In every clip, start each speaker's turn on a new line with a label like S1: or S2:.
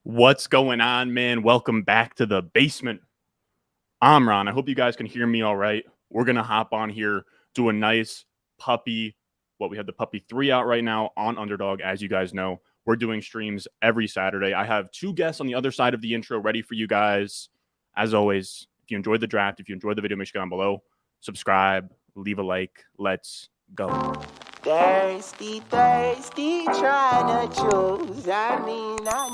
S1: What's going on, man? Welcome back to the basement. I'm Ron. I hope you guys can hear me all right. We're going to hop on here, do a nice puppy. We have the puppy 3 out right now on Underdog. As you guys know, we're doing streams every Saturday. I have 2 guests on the other side of the intro ready for you guys. As always, if you enjoyed the draft, if you enjoyed the video, make sure you go down below, subscribe, leave a like. Let's go.
S2: Thirsty, thirsty, trying to choose. I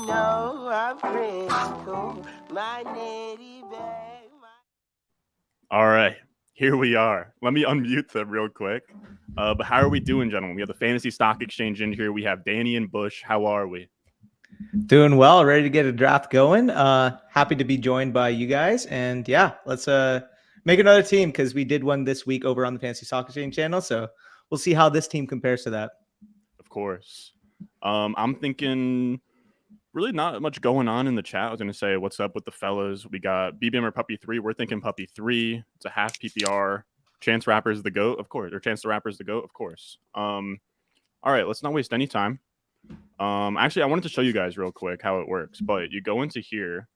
S2: know I'm critical. My nitty bag.
S1: All right, here we are. Let me unmute them real quick. But how are we doing, gentlemen? We have the Fantasy Stock Exchange in here. We have Danny and Bush. How are we?
S3: Doing well, ready to get a draft going. Happy to be joined by you guys. And yeah, let's make another team because we did one this week over on the Fantasy Stock Exchange channel. So we'll see how this team compares to that.
S1: Of course. I'm thinking really not much going on in the chat. I was going to say, what's up with the fellas? We got BBM or Puppy 3. We're thinking Puppy 3. It's a half PPR. Chance Rapper's the GOAT, of course. Or Chance the Rapper's the GOAT, of course. All right, let's not waste any time. Actually, I wanted to show you guys real quick how it works. But you go into here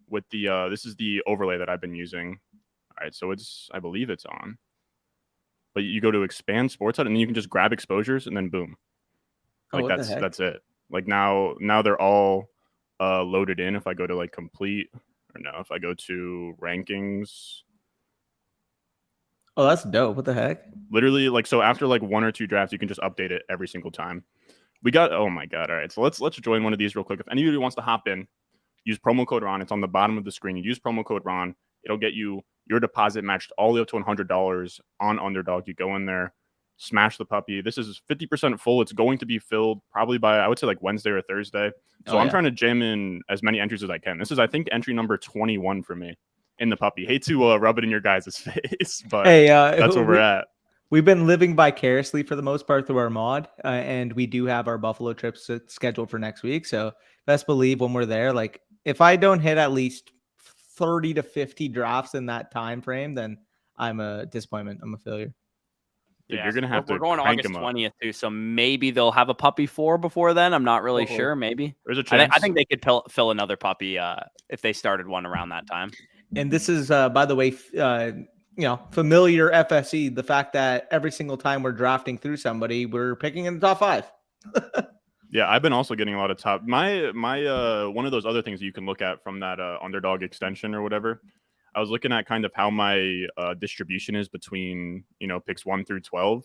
S1: with the, this is the overlay that I've been using. All right, so it's, I believe it's on. But you go to expand Sports Hub, and then you can just grab exposures, and then boom. Like that's it. Like now they're all loaded in. If I go to like complete, or no, if I go to rankings.
S3: Oh, that's dope. What the heck?
S1: Literally, like, so after like 1 or 2 drafts, you can just update it every single time. We got, oh my God. All right. So let's join one of these real quick. If anybody wants to hop in, use promo code Ron. It's on the bottom of the screen. You use promo code Ron. It'll get you your deposit matched all the way up to $100 on Underdog. You go in there, smash the puppy. This is 50% full. It's going to be filled probably by, I would say, like Wednesday or Thursday. So I'm trying to jam in as many entries as I can. This is, I think, entry number 21 for me in the puppy. Hate to rub it in your guys' face, but hey, that's where we're at.
S3: We've been living vicariously for the most part through our mod, and we do have our Buffalo trips scheduled for next week. So best believe when we're there, like if I don't hit at least 30 to 50 drafts in that time frame, then I'm a disappointment. I'm a failure.
S1: Dude, you're gonna have to.
S4: We're going August 20th too, so maybe they'll have a puppy 4 before then. I'm not really sure. Maybe
S1: there's a chance.
S4: I think they could fill another puppy if they started one around that time.
S3: And this is, by the way, familiar FSE. The fact that every single time we're drafting through somebody, we're picking in the top 5.
S1: Yeah, I've been also getting a lot of top. My one of those other things that you can look at from that Underdog extension or whatever. I was looking at kind of how my distribution is between, picks 1 through 12.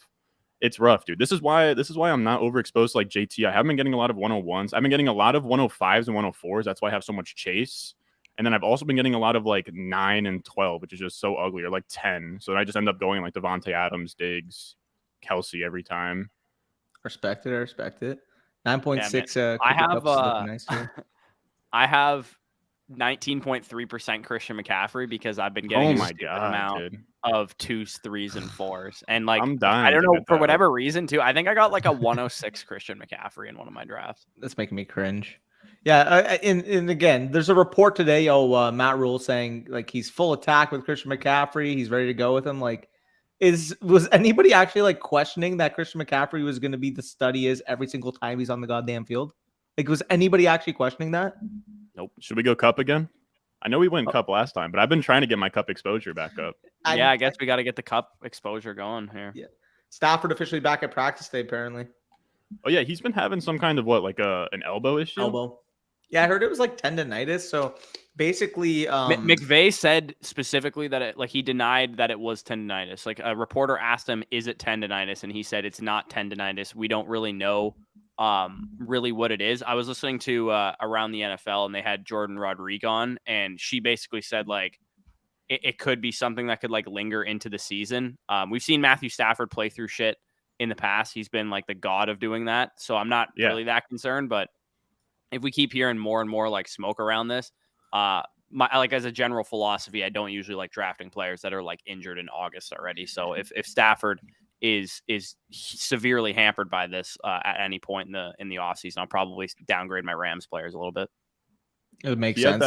S1: It's rough, dude. This is why I'm not overexposed like JT. I haven't been getting a lot of 101s. I've been getting a lot of 105s and 104s. That's why I have so much chase. And then I've also been getting a lot of like 9 and 12, which is just so ugly, or like 10. So I just end up going like Devontae Adams, Diggs, Kelsey every time.
S3: Respect it. 9.6.
S4: Yeah, I have 19.3% Christian McCaffrey because I've been getting a amount of 2s, 3s, and 4s. And like,
S1: I'm dying.
S4: I don't know, for whatever reason too. I think I got like a 106 Christian McCaffrey in one of my drafts.
S3: That's making me cringe. Yeah, and again, there's a report today. Matt Rule saying like he's full attack with Christian McCaffrey. He's ready to go with him. Like, was anybody actually like questioning that Christian McCaffrey was going to be the stud he is every single time he's on the goddamn field? Like, was anybody actually questioning that?
S1: Nope. Should we go Cup again? I know we went Cup last time, but I've been trying to get my Cup exposure back up.
S4: I guess we got to get the Cup exposure going here.
S3: Yeah, Stafford officially back at practice day apparently.
S1: Oh yeah, he's been having some kind of an elbow issue.
S3: Elbow. Yeah, I heard it was like tendonitis. So basically,
S4: McVay said specifically that he denied that it was tendonitis. Like a reporter asked him, "Is it tendonitis?" And he said it's not tendonitis. We don't really know really what it is. I was listening to Around the NFL, and they had Jordan Rodriguez on, and she basically said like it could be something that could like linger into the season. We've seen Matthew Stafford play through shit in the past. He's been like the god of doing that, so I'm not really that concerned. But if we keep hearing more and more like smoke around this, as a general philosophy, I don't usually like drafting players that are like injured in August already. So if Stafford is severely hampered by this at any point in the offseason, I'll probably downgrade my Rams players a little bit.
S3: It would make sense.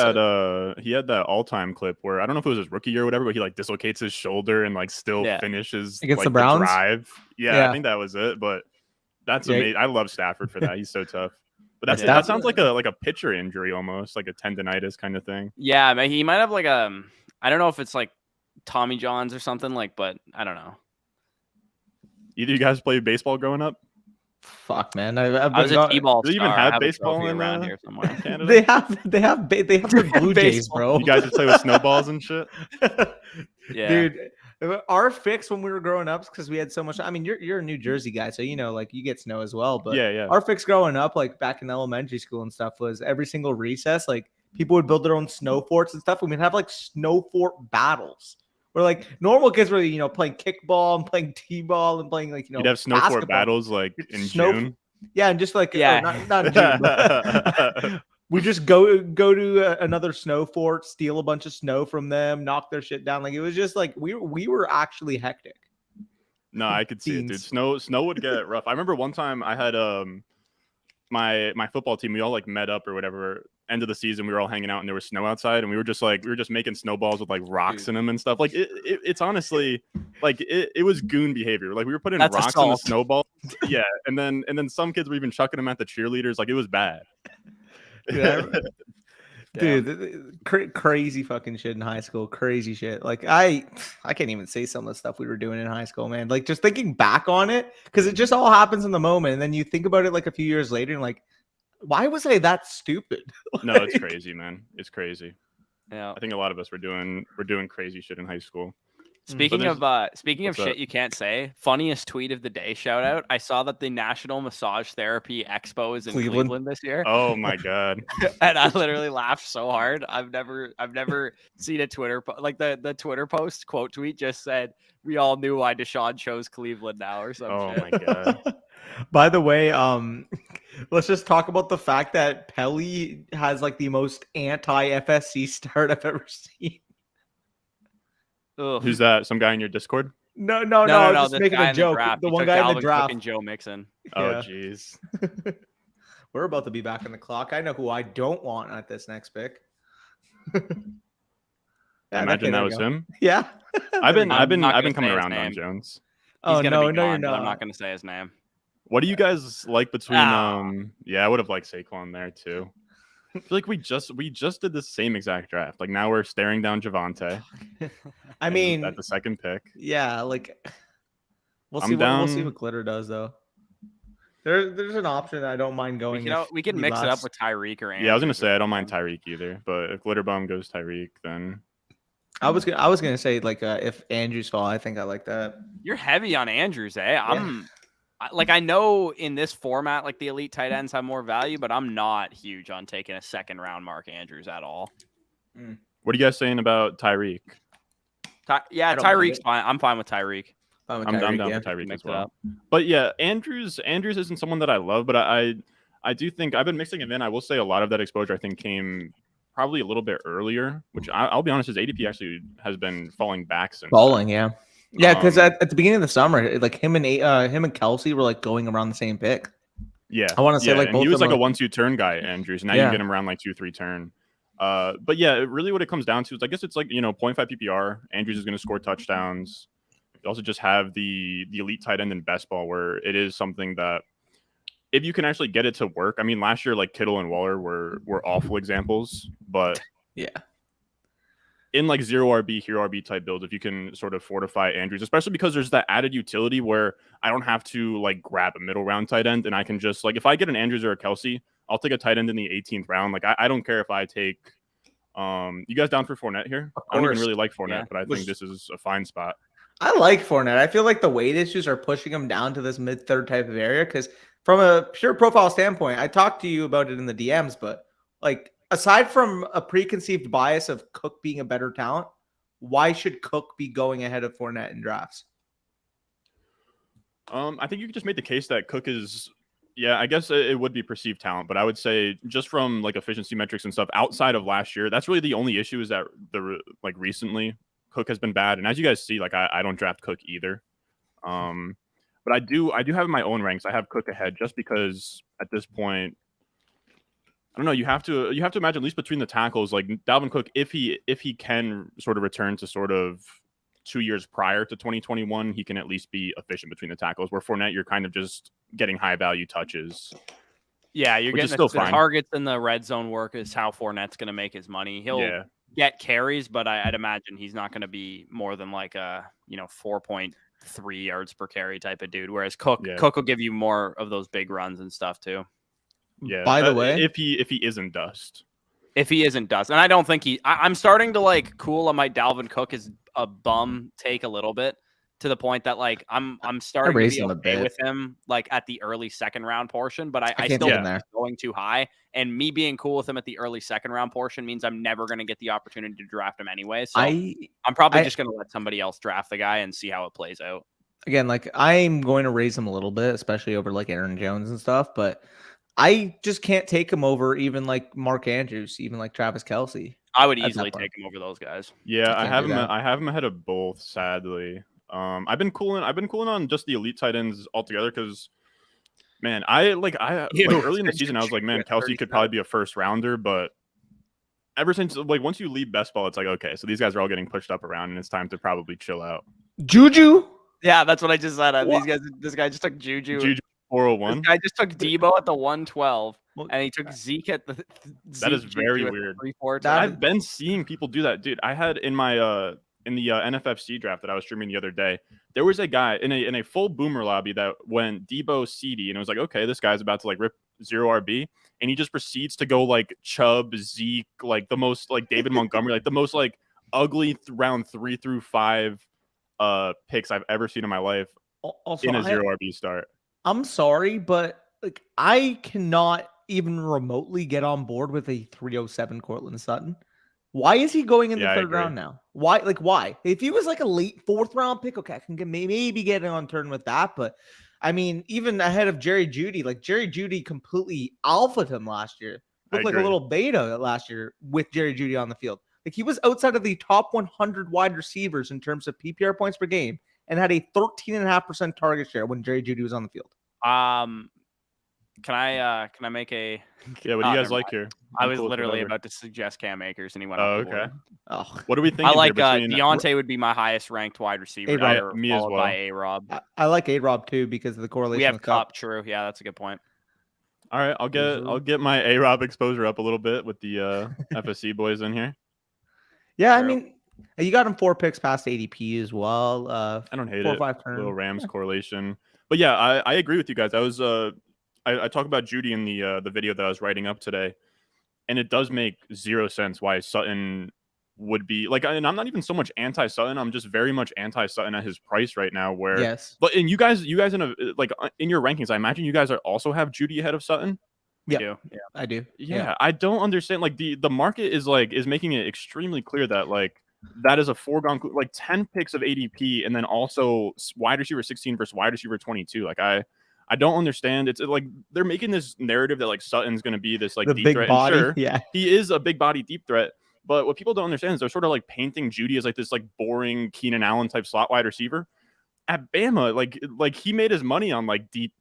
S1: He had that all-time clip where I don't know if it was his rookie year or whatever, but he like dislocates his shoulder and like still finishes
S3: against
S1: like,
S3: the Browns
S1: drive. Yeah, I think that was it. But that's amazing. I love Stafford for that. He's so tough. But that sounds like a pitcher injury almost, like a tendonitis kind of thing.
S4: Yeah, he might have like I don't know if it's like Tommy John's or something but I don't know.
S1: Either you guys played baseball growing up?
S3: Fuck, man.
S4: I was a T-ball
S1: Do they
S4: star.
S1: even have
S4: I
S1: baseball
S4: around here somewhere?
S1: Canada?
S3: They have the Blue Jays, bro.
S1: You guys just play with snowballs and shit?
S4: Yeah.
S3: Dude, our fix when we were growing up, because we had so much. I mean, you're a New Jersey guy, so like you get snow as well. But
S1: yeah.
S3: Our fix growing up, like back in elementary school and stuff, was every single recess, like people would build their own snow forts and stuff, and we'd have like snow fort battles. Where like normal kids were, playing kickball and playing t-ball and playing like
S1: you'd have snow fort battles like in June.
S3: Yeah, and just like
S4: yeah,
S3: not in June. But we just go to another snow fort, steal a bunch of snow from them, knock their shit down. Like it was just like we were actually hectic.
S1: No, I could see it, dude. Snow would get rough. I remember one time I had my football team. We all like met up or whatever. End of the season, we were all hanging out and there was snow outside, and we were just making snowballs with like rocks in them and stuff. Like it's honestly like it was goon behavior. Like we were putting rocks in the snowballs. Yeah, and then some kids were even chucking them at the cheerleaders. Like it was bad.
S3: Dude, crazy fucking shit in high school. Crazy shit. Like I can't even say some of the stuff we were doing in high school, man. Like just thinking back on it, because it just all happens in the moment, and then you think about it like a few years later, and like, why was I that stupid?
S1: No, it's crazy, man. It's crazy.
S4: Yeah,
S1: I think a lot of us were doing crazy shit in high school.
S4: Speaking of shit you can't say, funniest tweet of the day shout out. I saw that the National Massage Therapy Expo is in Cleveland this year.
S1: Oh my god.
S4: And I literally laughed so hard. I've never seen a Twitter like the Twitter post quote tweet just said, "We all knew why Deshaun chose Cleveland now," or something.
S1: Oh my god.
S3: By the way, let's just talk about the fact that Pelly has like the most anti-FSC start I've ever seen.
S4: Ugh.
S1: Who's that? Some guy in your Discord?
S3: No. I was just making a joke. The one guy in the draft.
S4: Joe Mixon.
S1: Oh, jeez.
S3: We're about to be back on the clock. I know who I don't want at this next pick.
S1: Imagine that was him.
S3: Yeah.
S1: I've been coming around on Jones.
S3: Oh no,
S4: you're
S3: not.
S4: I'm not going to say his name.
S1: What do you guys like between? Yeah, I would have liked Saquon there too. I feel like we just did the same exact draft. Like now we're staring down Javonte.
S3: I mean,
S1: at the second pick.
S3: Yeah, like we'll see what Glitter does though. There's an option that I don't mind going.
S4: We can mix it up with Tyreek or Andrews.
S1: Yeah, I was gonna say I don't mind Tyreek either, but if Glitterbomb goes Tyreek, then
S3: I was gonna say like if Andrews fall, I think I like that.
S4: You're heavy on Andrews, eh? I know in this format, like the elite tight ends have more value, but I'm not huge on taking a second round Mark Andrews at all.
S1: What are you guys saying about Tyreek?
S4: Tyreek's fine. I'm fine with Tyreek.
S1: I'm down with Tyreek as well. But yeah, Andrews isn't someone that I love, but I do think I've been mixing him in. I will say a lot of that exposure I think came probably a little bit earlier, which I'll be honest, his ADP actually has been falling back since.
S3: Yeah. Yeah, because at the beginning of the summer, like him and Kelsey were like going around the same pick.
S1: Yeah,
S3: I want to say like both
S1: he was like a 1-2 turn guy, Andrews. Now you can get him around like 2-3 turn. But yeah, really what it comes down to is I guess it's like 0.5 PPR. Andrews is going to score touchdowns. You also just have the elite tight end in best ball, where it is something that if you can actually get it to work. I mean, last year like Kittle and Waller were awful examples, but
S3: yeah.
S1: In like 0 RB, hero RB type builds, if you can sort of fortify Andrews, especially because there's that added utility where I don't have to like grab a middle round tight end, and I can just like if I get an Andrews or a Kelsey, I'll take a tight end in the 18th round. Like I don't care if I take you guys down for Fournette here? I don't even really like Fournette, but I think this is a fine spot.
S3: I like Fournette. I feel like the weight issues are pushing him down to this mid-third type of area because from a pure profile standpoint, I talked to you about it in the DMs, but like aside from a preconceived bias of Cook being a better talent, why should Cook be going ahead of Fournette in drafts?
S1: I think you could just make the case that Cook is, I guess it would be perceived talent, but I would say just from like efficiency metrics and stuff outside of last year, that's really the only issue is that recently Cook has been bad. And as you guys see, like I don't draft Cook either. But I do have my own ranks. I have Cook ahead just because at this point, I don't know. You have to imagine at least between the tackles, like Dalvin Cook, if he can sort of return to sort of 2 years prior to 2021, he can at least be efficient between the tackles. Where Fournette, you're kind of just getting high value touches.
S4: Yeah, you're
S1: which is
S4: getting
S1: still
S4: the
S1: fine.
S4: targets and the red zone work is how Fournette's going to make his money. He'll get carries, but I'd imagine he's not going to be more than like a 4.3 yards per carry type of dude. Whereas Cook will give you more of those big runs and stuff too.
S1: Yeah.
S3: By the way,
S1: if he isn't dust.
S4: If he isn't dust, and I don't think I'm starting to like cool on my Dalvin Cook is a bum take a little bit. To the point that like I'm starting to be okay with him like at the early second round portion, but I still think he's going too high. And me being cool with him at the early second round portion means I'm never going to get the opportunity to draft him anyway. So I'm probably just going to let somebody else draft the guy and see how it plays out.
S3: Again, like I'm going to raise him a little bit, especially over like Aaron Jones and stuff, but I just can't take him over even like Mark Andrews, even like Travis Kelce.
S4: I would easily take him over those guys.
S1: Yeah, I have him ahead of both, sadly. I've been cooling on just the elite tight ends altogether because, man, early in the season I was like, man, Kelce could probably be a first rounder, but ever since like once you leave best ball, it's like, okay, so these guys are all getting pushed up around, and it's time to probably chill out.
S3: Juju,
S4: yeah, that's what I just said. This guy just took Juju
S1: 401.
S4: This guy just took Debo at the 112, and he took Zeke at the.
S1: That is very weird. I've been seeing people do that, dude. I had in my in the NFFC draft that I was streaming the other day, there was a guy in a full boomer lobby that went Debo CD, and it was like, okay, this guy's about to like rip 0 RB, and he just proceeds to go like Chubb, Zeke, like the most like David Montgomery, like the most like ugly round 3 through 5 picks I've ever seen in my life. Also, in a 0 RB start.
S3: I'm sorry, but like I cannot even remotely get on board with a 307 Cortland Sutton. Why is he going in the third round now? Why? Like, why? If he was like a late 4th round pick, okay, I can maybe get on turn with that. But I mean, even ahead of Jerry Jeudy, like Jerry Jeudy completely alphaed him last year. Looked like a little beta last year with Jerry Jeudy on the field. Like he was outside of the top 100 wide receivers in terms of PPR points per game and had a 13.5% target share when Jerry Jeudy was on the field.
S4: Can I make a?
S1: Yeah, what do you guys like here?
S4: I was literally about to suggest Cam Akers, and he went.
S1: Okay. Oh, what do we think?
S4: I like Deontay would be my highest ranked wide receiver.
S1: Me as well.
S4: By A-Rob.
S3: I like A-Rob too because of the correlation.
S4: We have
S3: with
S4: Cup. True. Yeah, that's a good point.
S1: All right, I'll get my A-Rob exposure up a little bit with the FSE boys in here.
S3: Yeah, I mean, you got him 4 picks past ADP as well.
S1: I don't hate 4 or 5 turn. Little Rams correlation, but yeah, I agree with you guys. I talk about Jeudy in the video that I was writing up today, and it does make 0 sense why Sutton would be like. And I'm not even so much anti-Sutton. I'm just very much anti-Sutton at his price right now. Where but and you guys in in your rankings, I imagine you guys also have Jeudy ahead of Sutton.
S3: Yeah, I do.
S1: Yeah, I don't understand. Like the market is making it extremely clear that like that is a foregone, like 10 picks of ADP, and then also wide receiver 16 versus wide receiver 22. Like I don't understand. It's like they're making this narrative that like Sutton's going to be this like
S3: the
S1: deep
S3: big
S1: threat.
S3: Body.
S1: And sure,
S3: yeah,
S1: he is a big body deep threat. But what people don't understand is they're sort of like painting Jeudy as like this like boring Keenan Allen type slot wide receiver. At Bama, like he made his money on like deep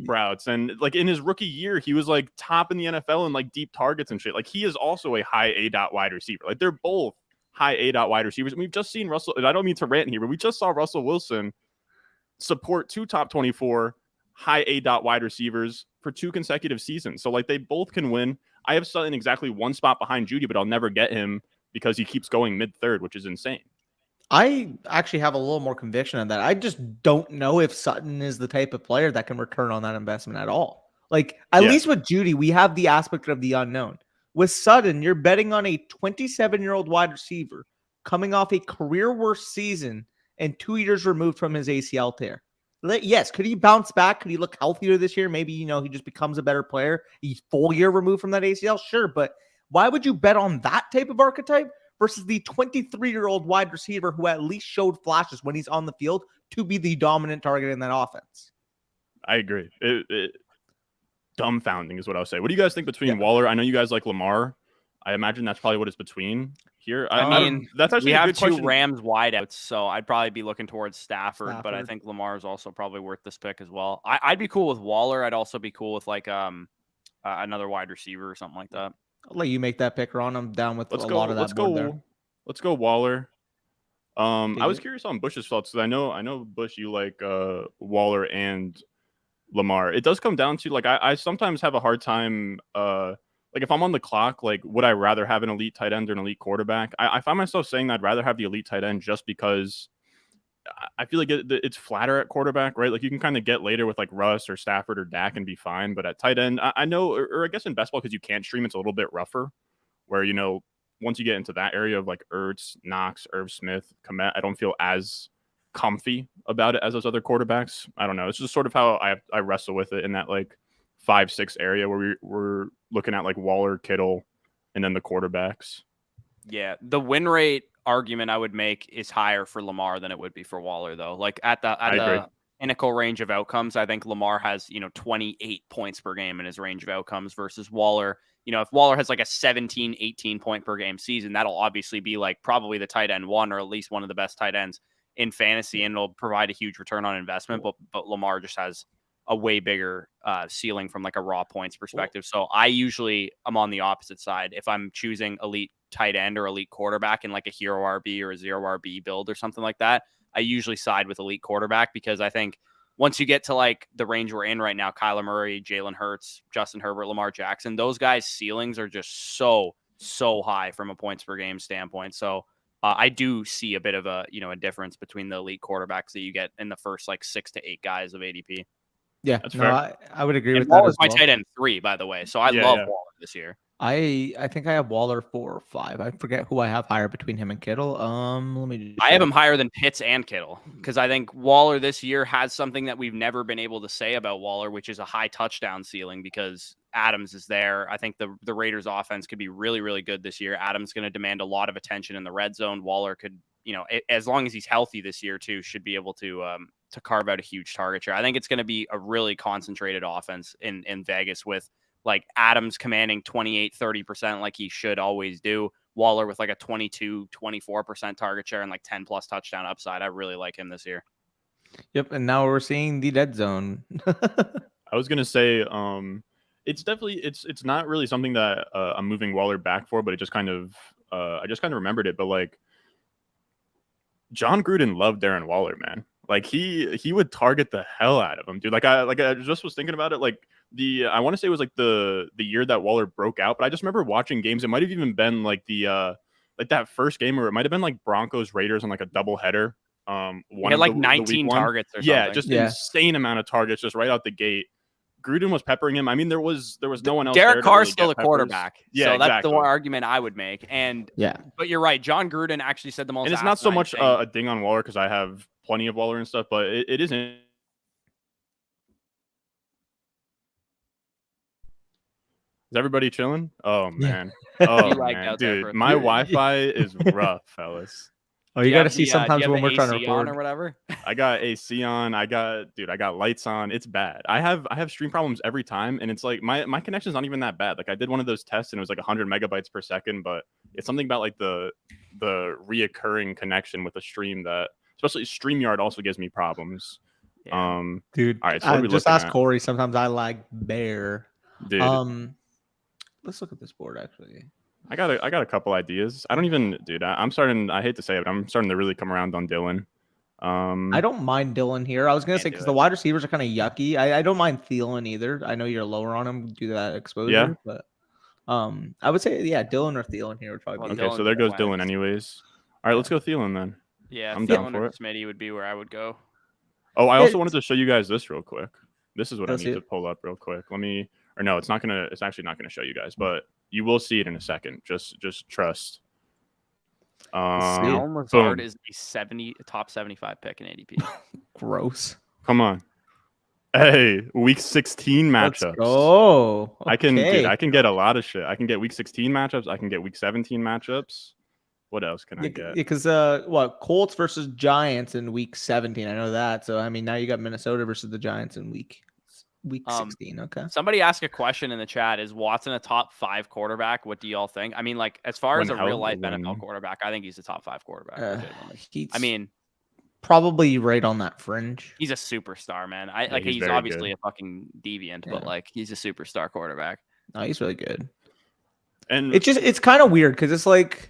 S1: routes, and like in his rookie year, he was like top in the NFL in like deep targets and shit. Like he is also a high A dot wide receiver. Like they're both high A dot wide receivers. And we've just seen Russell, and I don't mean to rant here, but we just saw Russell Wilson support 2 top 24 high A dot wide receivers for 2 consecutive seasons. So like they both can win. I have Sutton exactly 1 spot behind Jeudy, but I'll never get him because he keeps going mid-third, which is insane.
S3: I actually have a little more conviction on that. I just don't know if Sutton is the type of player that can return on that investment at all. Like at least with Jeudy, we have the aspect of the unknown. With Sutton, you're betting on a 27-year-old wide receiver coming off a career worst season and 2 years removed from his ACL tear. Yes, could he bounce back? Could he look healthier this year? Maybe, he just becomes a better player. He's full year removed from that ACL. Sure, but why would you bet on that type of archetype versus the 23-year-old wide receiver who at least showed flashes when he's on the field to be the dominant target in that offense?
S1: I agree. Dumbfounding is what I'll say. What do you guys think between Waller? I know you guys like Lamar. I imagine that's probably what it's between here.
S4: I mean,
S1: that's actually
S4: we
S1: a
S4: have
S1: good
S4: 2
S1: question.
S4: Rams wideouts, so I'd probably be looking towards Stafford, but I think Lamar is also probably worth this pick as well. I'd be cool with Waller. I'd also be cool with like another wide receiver or something like that.
S3: I'll let you make that pick, Ron. I'm down with lot of that board there.
S1: Let's go Waller. I was curious on Bush's thoughts because I know Bush, you like Waller and Lamar. It does come down to like I sometimes have a hard time like if I'm on the clock, like would I rather have an elite tight end or an elite quarterback? I find myself saying I'd rather have the elite tight end just because I feel like it's flatter at quarterback, right? Like you can kind of get later with like Russ or Stafford or Dak and be fine, but at tight end, I know, or I guess in best ball because you can't stream, it's a little bit rougher. Where once you get into that area of like Ertz, Knox, Irv Smith, Komet, I don't feel as comfy about it as those other quarterbacks. I don't know. It's just sort of how I wrestle with it in that like 5-6 area where we're looking at like Waller, Kittle, and then the quarterbacks.
S4: Yeah, the win rate argument I would make is higher for Lamar than it would be for Waller, though. Like at the pinnacle range of outcomes, I think Lamar has 28 points per game in his range of outcomes versus Waller. If Waller has like a 17, 18 point per game season, that'll obviously be like probably the tight end one or at least one of the best tight ends in fantasy, and it'll provide a huge return on investment. But Lamar just has a way bigger ceiling from like a raw points perspective. So I'm on the opposite side. If I'm choosing elite tight end or elite quarterback in like a hero RB or a zero RB build or something like that, I usually side with elite quarterback because I think once you get to like the range we're in right now, Kyler Murray, Jalen Hurts, Justin Herbert, Lamar Jackson, those guys' ceilings are just so high from a points per game standpoint. So I do see a bit of a difference between the elite quarterbacks that you get in the first like 6 to 8 guys of ADP.
S3: Yeah,
S1: that's fair.
S3: I would agree with
S4: Waller's
S3: that.
S4: My tight end 3, by the way. So I love Waller this year.
S3: I think I have Waller 4 or 5. I forget who I have higher between him and Kittle.
S4: I have him higher than Pitts and Kittle because I think Waller this year has something that we've never been able to say about Waller, which is a high touchdown ceiling because Adams is there. I think the Raiders offense could be really, really good this year. Adams going to demand a lot of attention in the red zone. Waller could, as long as he's healthy this year too, should be able to carve out a huge target share. I think it's going to be a really concentrated offense in Vegas with like Adams commanding 28-30% like he should always do. Waller with like a 22-24% target share and like 10 plus touchdown upside. I really like him this year.
S3: Yep, and now we're seeing the dead zone.
S1: I was gonna say, it's definitely it's not really something that I'm moving Waller back for, but it just kind of I just kind of remembered it. But like John Gruden loved Darren Waller, man. Like he would target the hell out of him, dude. Like I just was thinking about it. Like I want to say it was like the year that Waller broke out, but I just remember watching games. It might have even been like like that first game, or it might have been like Broncos Raiders on like a doubleheader.
S4: He had like 19 targets or something.
S1: Yeah, just insane amount of targets just right out the gate. Gruden was peppering him. I mean, there was no one else.
S4: Derek Carr's
S1: really
S4: still a quarterback.
S1: Yeah,
S4: so that's
S1: exactly.
S4: the one argument I would make. And but you're right. John Gruden actually said the most.
S1: And it's not so much a ding on Waller because I have plenty of Waller and stuff, but it isn't. Is everybody chilling? Oh man, dude, my Wi-Fi is rough, fellas.
S3: Oh, you got to see sometimes when we're trying to record
S4: or whatever.
S1: I got AC on. I got lights on. It's bad. I have stream problems every time, and it's like my connection's not even that bad. Like I did one of those tests, and it was like 100 megabytes per second, but it's something about like the reoccurring connection with a stream that, especially StreamYard, also gives me problems.
S3: Yeah. Dude, all right, so just ask Corey. Sometimes I lag bare.
S1: Dude,
S3: let's look at this board actually.
S1: I got a couple ideas. I don't even, dude. I'm starting. I hate to say it, but I'm starting to really come around on Dylan.
S3: I don't mind Dylan here. I was gonna say because the wide receivers are kind of yucky. I don't mind Thielen either. I know you're lower on him due to that exposure, but I would say Dylan or Thielen here would probably be.
S1: Okay, so there goes Dylan anyways. All right, let's go Thielen then.
S4: Yeah,
S1: I'm down for it.
S4: Smitty would be where I would go.
S1: Oh, I also wanted to show you guys this real quick. This is what I need to pull up real quick. It's actually not gonna show you guys, but you will see it in a second. Just trust.
S4: Allen Lazard is a top 75 pick in ADP.
S3: Gross.
S1: Come on. Hey, week 16 matchups.
S3: Oh,
S1: okay. I can get a lot of shit. I can get week 16 matchups. I can get week 17 matchups. What else can I get?
S3: Because Colts versus Giants in week 17. I know that. So I mean, now you got Minnesota versus the Giants in week 16. Okay.
S4: Somebody asked a question in the chat: is Watson a top 5 quarterback? What do y'all think? I mean, like as far as a real life NFL quarterback, I think he's a top 5 quarterback.
S3: Probably right on that fringe.
S4: He's a superstar, man. He's obviously a fucking deviant, but like he's a superstar quarterback.
S3: No, he's really good.
S1: And
S3: it's kind of weird because it's like,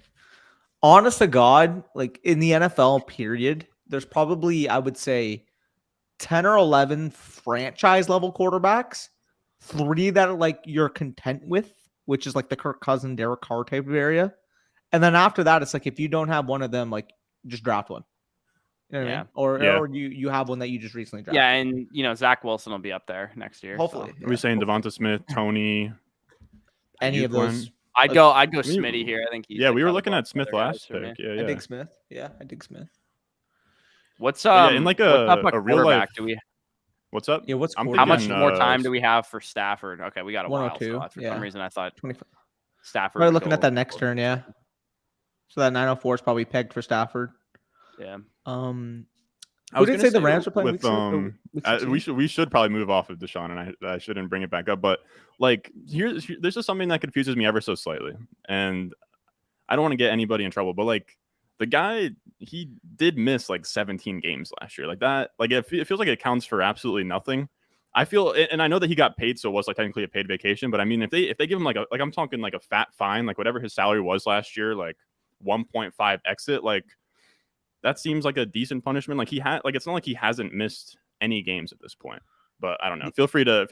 S3: honest to God, like in the NFL period, there's probably, I would say, 10 or 11 franchise level quarterbacks, 3 that are like you're content with, which is like the Kirk Cousins, Derek Carr type of area. And then after that, it's like if you don't have one of them, like just draft one. You know what I mean? Or you have one that you just recently drafted.
S4: Yeah, and Zach Wilson will be up there next year.
S3: Hopefully.
S1: Are we saying Devonta Smith, Tony?
S3: Any of those?
S4: I'd go Smitty here. I think
S1: we were looking at Smith last pick. Yeah,
S3: I dig Smith. Yeah, I dig Smith.
S4: What's
S1: in like
S4: a
S1: real life?
S4: Do we?
S1: What's up?
S3: Yeah,
S4: how much more time do we have for Stafford? Okay, we got a while.
S3: 102.
S4: For some reason, I thought
S3: 25.
S4: Stafford.
S3: We're looking at that next turn, yeah. So that 904 is probably pegged for Stafford.
S4: Yeah.
S1: I was
S3: going to say the Rams are playing
S1: with we should probably move off of Deshaun, and I shouldn't bring it back up. But like there's just something that confuses me ever so slightly, and I don't want to get anybody in trouble, but like the guy, he did miss like 17 games last year, like that. Like it feels like it counts for absolutely nothing. I feel, and I know that he got paid, so it was like technically a paid vacation. But I mean, if they give him like I'm talking like a fat fine, like whatever his salary was last year, like 1.5 exit, like that seems like a decent punishment. Like it's not like he hasn't missed any games at this point. But I don't know. Feel free to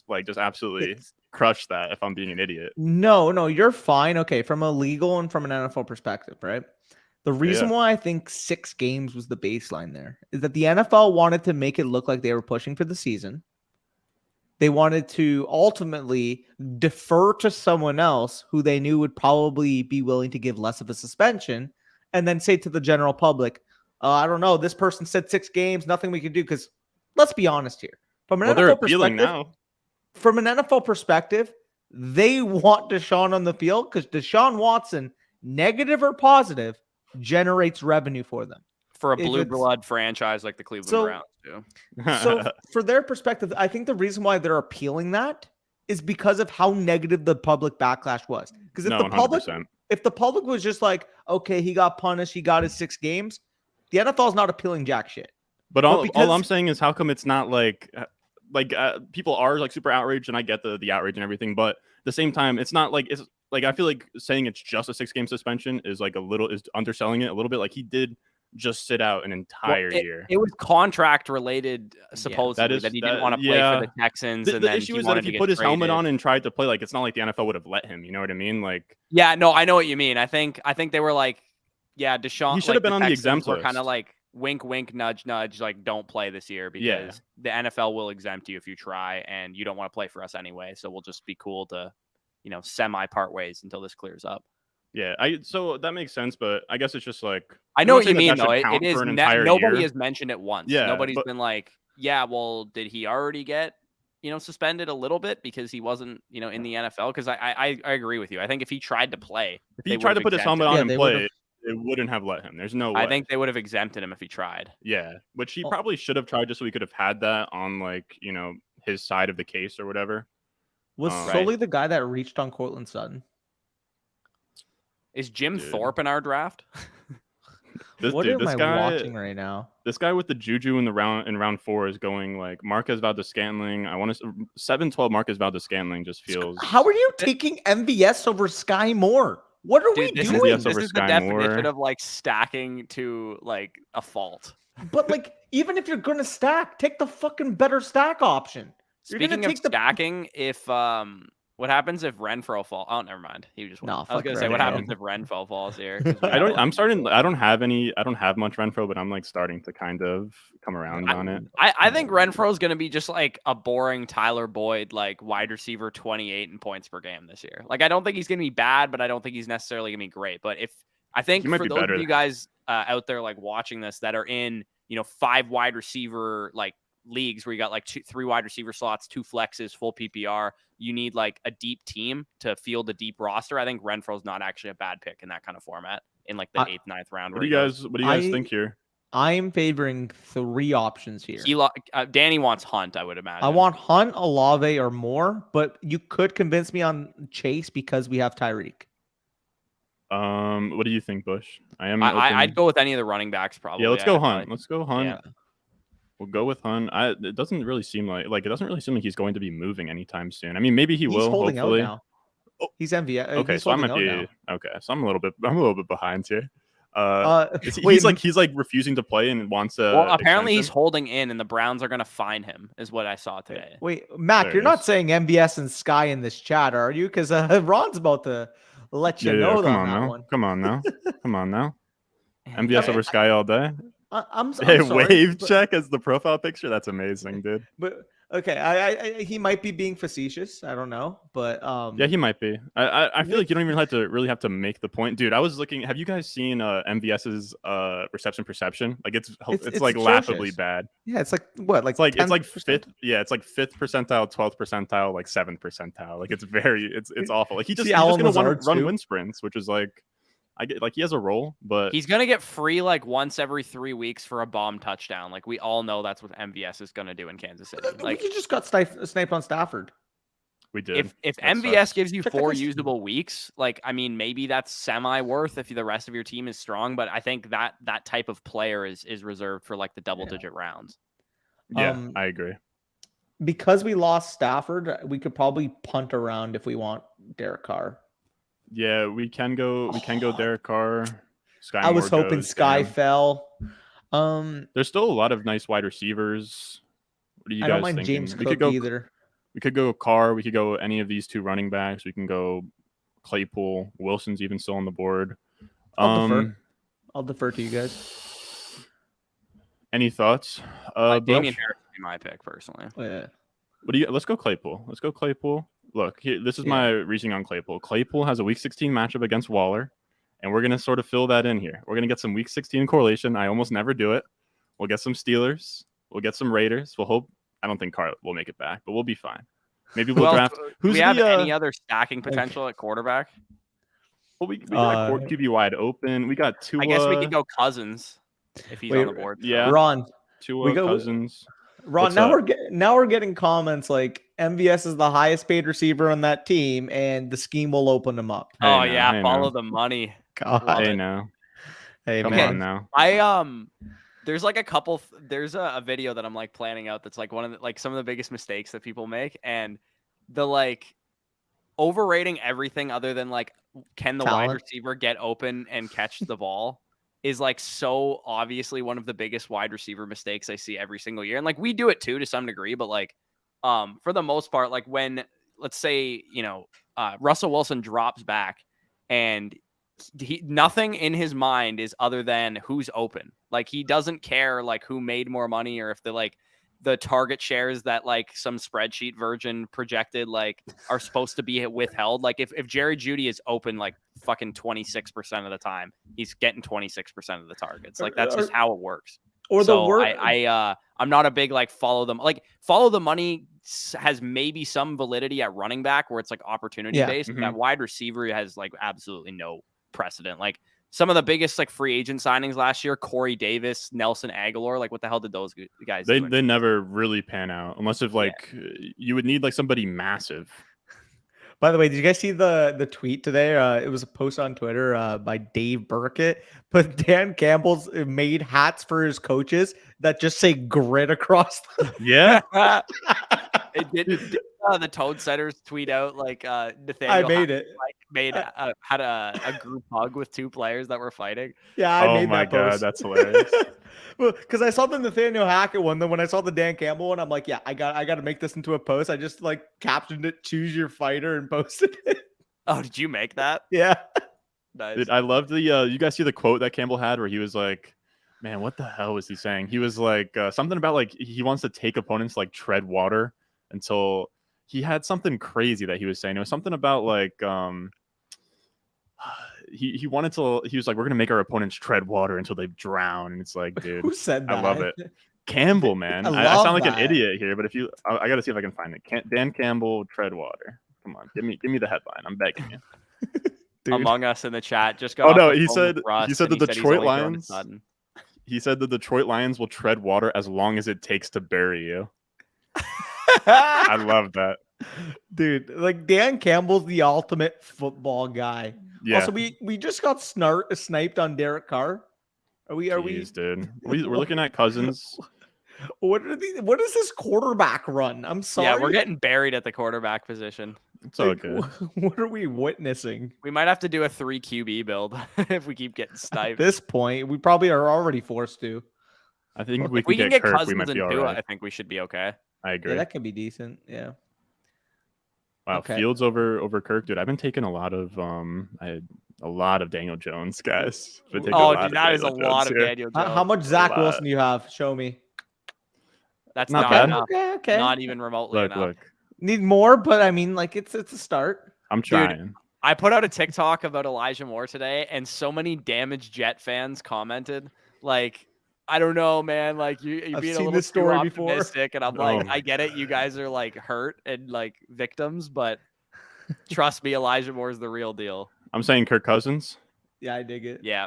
S1: like just absolutely crush that if I'm being an idiot.
S3: No, you're fine. Okay, from a legal and from an NFL perspective, right? The reason why I think 6 games was the baseline there is that the NFL wanted to make it look like they were pushing for the season. They wanted to ultimately defer to someone else who they knew would probably be willing to give less of a suspension, and then say to the general public, I don't know, this person said 6 games, nothing we can do. Because let's be honest here. From an NFL perspective, now. From an NFL perspective, they want Deshaun on the field because Deshaun Watson, negative or positive, generates revenue for them.
S4: For a blue blood franchise like the Cleveland Browns do.
S3: So for their perspective, I think the reason why they're appealing that is because of how negative the public backlash was. Because if the public was just like, okay, he got punished, he got his 6 games, the NFL is not appealing jack shit.
S1: But all I'm saying is, how come it's not like people are like super outraged, and I get the outrage and everything, but at the same time, it's not like it's like I feel like saying it's just a 6-game suspension is underselling it a little bit. Like he did just sit out an entire year.
S4: It was contract related, supposedly, that he didn't want to play for the Texans.
S1: The issue is that if he put his helmet on and tried to play, like it's not like the NFL would have let him. You know what I mean? Like,
S4: yeah, no, I know what you mean. I think they were like, yeah, Deshaun.
S1: He should have been on the exempt list.
S4: Kind of like wink, wink, nudge, nudge. Like, don't play this year because the NFL will exempt you if you try, and you don't want to play for us anyway. So we'll just be cool to, semi part ways until this clears up.
S1: Yeah, so that makes sense, but I guess it's just like
S4: I know what you mean though. It is nobody has mentioned it once.
S1: Yeah,
S4: nobody's been like, yeah, well, did he already get suspended a little bit because he wasn't in the NFL? Because I agree with you. I think if he tried to play,
S1: if he tried to put his helmet on and play, it wouldn't have let him. There's no way.
S4: I think they would have exempted him if he tried.
S1: Yeah, which he probably should have tried just so he could have had that on like his side of the case or whatever.
S3: Was Sully the guy that reached on Cortland Sutton?
S4: Is Jim Thorpe in our draft?
S3: This guy watching right now?
S1: This guy with the juju in round 4 is going like Marquez Valdes-Scantling. I want to 7-12 Marquez Valdes-Scantling just feels.
S3: How are you taking MVS over Sky Moore? What are we doing?
S4: This is the definition of like stacking to like a fault.
S3: But like, even if you're gonna stack, take the fucking better stack option.
S4: Speaking of stacking, if what happens if Renfro falls? Oh, never mind. He just went. I was gonna say, what happens if Renfro falls here?
S1: I don't have much Renfro, but I'm like starting to kind of come around on it.
S4: I think Renfro is gonna be just like a boring Tyler Boyd, like wide receiver 28 in points per game this year. Like I don't think he's gonna be bad, but I don't think he's necessarily gonna be great. But I think for those of you guys out there like watching this that are in 5 wide receiver like leagues where you got like 3 wide receiver slots, 2 flexes, full PPR, you need like a deep team to field a deep roster. I think Renfro's not actually a bad pick in that kind of format in like the 8th, 9th round.
S1: What do you guys think here?
S3: I'm favoring 3 options here.
S4: Danny wants Hunt, I would imagine.
S3: I want Hunt, Olave, or more, but you could convince me on Chase because we have Tyreek.
S1: What do you think, Bush?
S4: I'd go with any of the running backs probably.
S1: Yeah, let's go Hunt. Let's go Hunt. Yeah. We'll go with Hunt. It doesn't really seem like he's going to be moving anytime soon. I mean, maybe he's will.
S3: Holding
S1: hopefully,
S3: out now. He's MVS.
S1: Okay, so I might be okay. So I'm a little bit behind here.
S3: Wait,
S1: He's like refusing to play and wants a.
S4: Well, apparently he's
S1: extension?
S4: holding in, and the Browns are going to fine him, is what I saw today.
S3: wait, Mac,
S1: There
S3: you're
S1: it
S3: not
S1: is.
S3: saying MVS and Sky in this chat, are you? Because Ron's about to let you know
S1: Come
S3: on
S1: on
S3: that
S1: now.
S3: one.
S1: Come on now. Come on now.
S4: And
S1: MVS over Sky all day.
S3: I'm
S1: Hey,
S3: sorry,
S1: wave
S3: but-
S1: check as the profile picture. That's amazing, dude.
S3: But okay, I he might be being facetious. I don't know, but
S1: Yeah, he might be. I feel
S3: Nick-
S1: like you don't even have to make the point, dude. I was looking. Have you guys seen MVS's reception perception? Like it's like laughably
S3: atrocious.
S1: bad.
S3: Yeah, it's like what, like
S1: It's like
S3: 10%?
S1: fifth. Yeah, it's like 5th percentile, 12th percentile, like 7th percentile. Like it's awful. Like he's just
S3: Alan
S1: gonna
S3: Lazard
S1: run
S3: too?
S1: wind sprints, which is like I get like he has a role, but
S4: he's going to get free like once every 3 weeks for a bomb touchdown. Like we all know that's what MVS is going to do in Kansas City. Like
S3: we just got sniped on Stafford.
S1: we did.
S4: if
S1: That
S4: MVS
S1: sucks.
S4: gives you
S3: Check that
S4: 4
S3: guy's-
S4: usable weeks, like I mean maybe that's semi worth if the rest of your team is strong, but I think that type of player is reserved for like the double digit rounds.
S1: Yeah, I agree.
S3: Because we lost Stafford, we could probably punt around if we want Derek Carr.
S1: Yeah, we can go Derek Carr. Sky
S3: I was
S1: Moore
S3: hoping
S1: goes,
S3: Sky
S1: damn.
S3: fell.
S1: There's still a lot of nice wide receivers. What are you
S3: I
S1: guys
S3: don't mind
S1: thinking?
S3: James
S1: We
S3: Cook
S1: could go
S3: either.
S1: We could go Carr. We could go any of these 2 running backs. We can go Claypool. Wilson's even still on the board.
S3: I'll defer to you guys.
S1: Any thoughts?
S4: Damian
S1: Bro,
S4: Harris would be my pick personally.
S3: Oh, yeah.
S1: what do you? Let's go Claypool. Let's go Claypool. Look, this is my reasoning on Claypool. Claypool has a Week 16 matchup against Waller, and we're gonna sort of fill that in here. We're gonna get some Week 16 correlation. I almost never do it. We'll get some Steelers. We'll get some Raiders. We'll hope. I don't think Carr will make it back, but we'll be fine. Maybe we'll draft.
S4: Do we have any other stacking potential at quarterback?
S1: Well, we got QB wide open. We got Tua.
S4: I guess we could go Cousins if he's on the board.
S1: Yeah.
S3: Ron,
S1: Tua, Cousins.
S3: Ron, now we're getting comments like MVS is the highest paid receiver on that team, and the scheme will open him up.
S4: Oh
S1: Hey,
S4: yeah,
S1: hey,
S4: follow
S1: now.
S4: the money.
S3: God.
S1: Hey now.
S3: Hey,
S1: Come
S3: man.
S1: on now.
S4: There's like a couple. There's a video that I'm like planning out that's like one of the, like some of the biggest mistakes that people make, and the like overrating everything other than like can the wide
S3: Talent.
S4: receiver get open and catch the ball is like so obviously one of the biggest wide receiver mistakes I see every single year, and like we do it too to some degree, but like for the most part, like when let's say Russell Wilson drops back and nothing in his mind is other than who's open. Like he doesn't care like who made more money or if the target shares that like some spreadsheet version projected like are supposed to be withheld. Like if Jerry Jeudy is open like fucking 26% of the time, he's getting 26% of the targets. Like that's just how it works.
S3: Or
S4: so
S3: the word
S4: I'm not a big like follow the money has maybe some validity at running back where it's like opportunity based.
S1: Mhm.
S4: That wide receiver has like absolutely no precedent. Like some of the biggest like free agent signings last year, Corey Davis, Nelson Aguilar, like what the hell did those guys do?
S1: They never really pan out unless if like you would need like somebody massive.
S3: By the way, did you guys see the tweet today? It was a post on Twitter by Dave Burkett. But Dan Campbell's made hats for his coaches that just say grit across them.
S1: Yeah.
S4: It did the Toad Setters tweet out like Nathaniel
S3: I made it.
S4: Had a group hug with 2 players that were fighting.
S3: Yeah, I
S1: Oh
S3: made
S1: my
S3: that
S1: god,
S3: post.
S1: that's hilarious.
S3: Well, because I saw the Nathaniel Hackett one, then when I saw the Dan Campbell one, I'm like, yeah, I got to make this into a post. I just like captioned it, choose your fighter, and posted it.
S4: Oh, did you make that?
S3: Yeah.
S4: Nice.
S1: Dude, I love the you guys see the quote that Campbell had where he was like, man, what the hell was he saying? He was like something about like he wants to take opponents like tread water until he had something crazy that he was saying. It was something about like he wanted to, he was like, we're gonna make our opponents tread water until they drown. And it's like, dude,
S3: Who said that?
S1: I love it. Campbell, man. I
S3: love
S1: sound like
S3: that.
S1: an idiot here, but if you I gotta see if I can find it. Dan Campbell tread water. Come on, give me the headline. I'm begging you.
S3: Dude.
S4: Among Us in the chat just got.
S1: Oh
S4: off
S1: no,
S4: the
S1: he
S4: phone
S1: said
S4: with Russ,
S1: he said
S4: and
S1: the
S4: he's
S1: Detroit
S4: only throwing a
S1: Lions.
S4: sudden.
S1: He said the Detroit Lions will tread water as long as it takes to bury you.
S3: Ah!
S1: I love that.
S3: Dude, like Dan Campbell's the ultimate football guy.
S1: Yeah.
S3: Also, we just got sniped on Derek Carr. Are we?
S1: Jeez, dude. We're looking at Cousins.
S3: What is this quarterback run? I'm sorry.
S4: Yeah, we're getting buried at the quarterback position.
S1: It's all
S3: Like,
S1: good.
S3: what are we witnessing?
S4: We might have to do a 3 QB build if we keep getting
S3: At
S4: sniped.
S3: this point, we probably are already forced to.
S1: I think if we
S4: If we
S1: can
S4: can
S1: get
S4: get
S1: Kirk, we
S4: Cousins
S1: might be all
S4: into it,
S1: right.
S4: I think we should be okay.
S1: I agree.
S3: Yeah, that could be decent. Yeah.
S1: Wow,
S3: Okay.
S1: Fields over Kirk, dude. I've been taking a lot of Daniel Jones, guys. Been taking
S4: Oh,
S1: lot
S4: dude,
S1: of
S4: that is a
S1: Daniel
S4: lot
S1: Jones
S4: of
S1: here.
S4: Daniel Jones.
S3: How much Zach
S1: lot.
S3: Wilson do you have? Show me.
S4: That's
S1: Not
S4: not
S1: bad.
S4: enough.
S3: Okay.
S4: Not even remotely
S1: Look,
S4: enough.
S1: look.
S3: Need more, but I mean, like it's a start.
S1: I'm trying.
S4: I put out a TikTok about Elijah Moore today, and so many damaged Jet fans commented, like, I don't know, man. Like you're
S3: I've
S4: being a
S3: seen
S4: little
S3: this
S4: too
S3: story before.
S4: optimistic, and I'm
S1: Oh
S4: like,
S1: my
S4: I get it. You guys are like hurt and like victims, but trust me, Elijah Moore is the real deal.
S1: I'm saying Kirk Cousins.
S3: Yeah, I dig it.
S4: Yeah.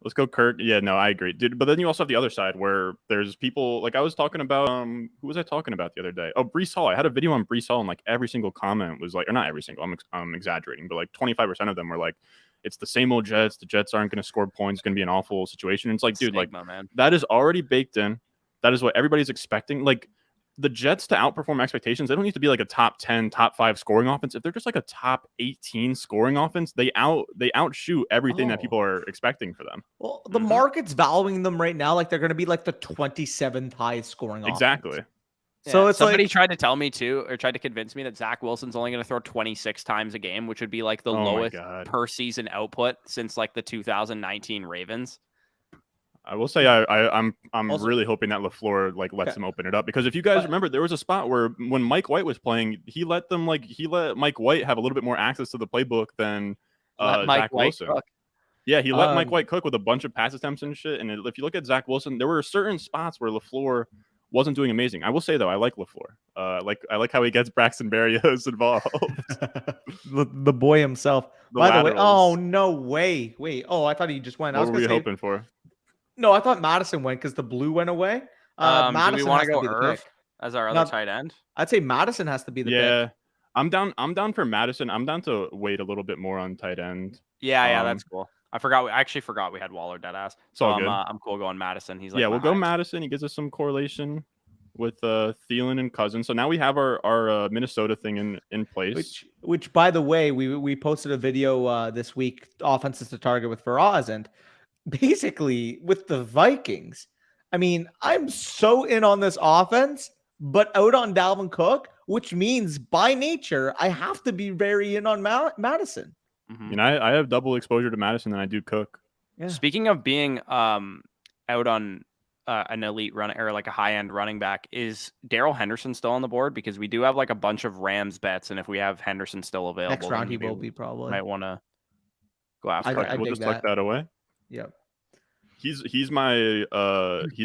S1: Let's go Kirk. Yeah, no, I agree, dude. But then you also have the other side where there's people like I was talking about. Who was I talking about the other day? Oh, Breece Hall. I had a video on Breece Hall, and like every single comment was like, or not every single. I'm exaggerating, but like 25% of them were like, it's the same old Jets. The Jets aren't going to score points. It's going to be an awful situation. And it's like, dude,
S4: Stigma,
S1: like
S4: man.
S1: that is already baked in. That is what everybody's expecting. Like the Jets to outperform expectations, they don't need to be like a top 10, top 5 scoring offense. If they're just like a top 18 scoring offense, they outshoot everything that people are expecting for them.
S3: Well, the market's valuing them right now like they're going to be like the 27th highest scoring
S1: Exactly.
S3: offense. So
S4: Yeah,
S3: it's
S4: somebody
S3: like
S4: tried to tell me too, or tried to convince me that Zach Wilson's only going to throw 26 times a game, which would be like the
S1: Oh my
S4: lowest
S1: God.
S4: per season output since like the 2019 Ravens.
S1: I will say I'm
S3: Also-
S1: really hoping that LaFleur like lets
S3: Okay.
S1: him open it up because if you guys
S3: But-
S1: remember, there was a spot where when Mike White was playing, he let Mike White have a little bit more access to the playbook than
S4: Let Mike
S1: Zach
S4: White
S1: Wilson.
S4: cook.
S1: Yeah, he let Mike
S3: Um,
S1: White cook with a bunch of pass attempts and shit. And if you look at Zach Wilson, there were certain spots where LaFleur wasn't doing amazing. I will say though, I like LaFleur. I like how he gets Braxton Berrios involved.
S3: the boy himself.
S1: The
S3: By the way,
S1: laterals.
S3: oh no way. Wait. Oh, I thought he just went. I
S1: What
S3: was
S1: were
S3: going
S1: we
S3: to say
S1: hoping for?
S3: no. I thought Madison went because the blue went away.
S4: Do we
S3: Madison
S4: want
S3: has
S4: to go
S3: be the
S4: Irv
S3: pick.
S4: as our other
S3: No,
S4: tight end?
S3: I'd say Madison has to be the pick.
S1: Yeah, I'm down for Madison. I'm down to wait a little bit more on tight end.
S4: Yeah,
S1: Um,
S4: that's cool. I actually forgot we had Waller dead ass.
S1: It's all
S4: So
S1: good.
S4: I'm cool going Madison. He's like
S1: Yeah,
S4: my
S1: we'll go
S4: highest.
S1: Madison. He gives us some correlation with Thielen and Cousins. So now we have our Minnesota thing in place.
S3: Which by the way, we posted a video this week, offenses to target with Faraz, and basically with the Vikings. I mean, I'm so in on this offense, but out on Dalvin Cook, which means by nature I have to be very in on Madison.
S4: Mhm.
S1: I mean, I have double exposure to Madison than I do Cook.
S3: Yeah.
S4: Speaking of being out on an elite run or like a high end running back, is Darrell Henderson still on the board? Because we do have like a bunch of Rams bets, and if we have Henderson still available,
S3: Next round
S4: then
S3: he
S4: we
S3: will be probably.
S4: might want to go after
S3: I
S4: him.
S1: We'll
S3: dig
S1: just tuck that away.
S3: Yep.
S1: He's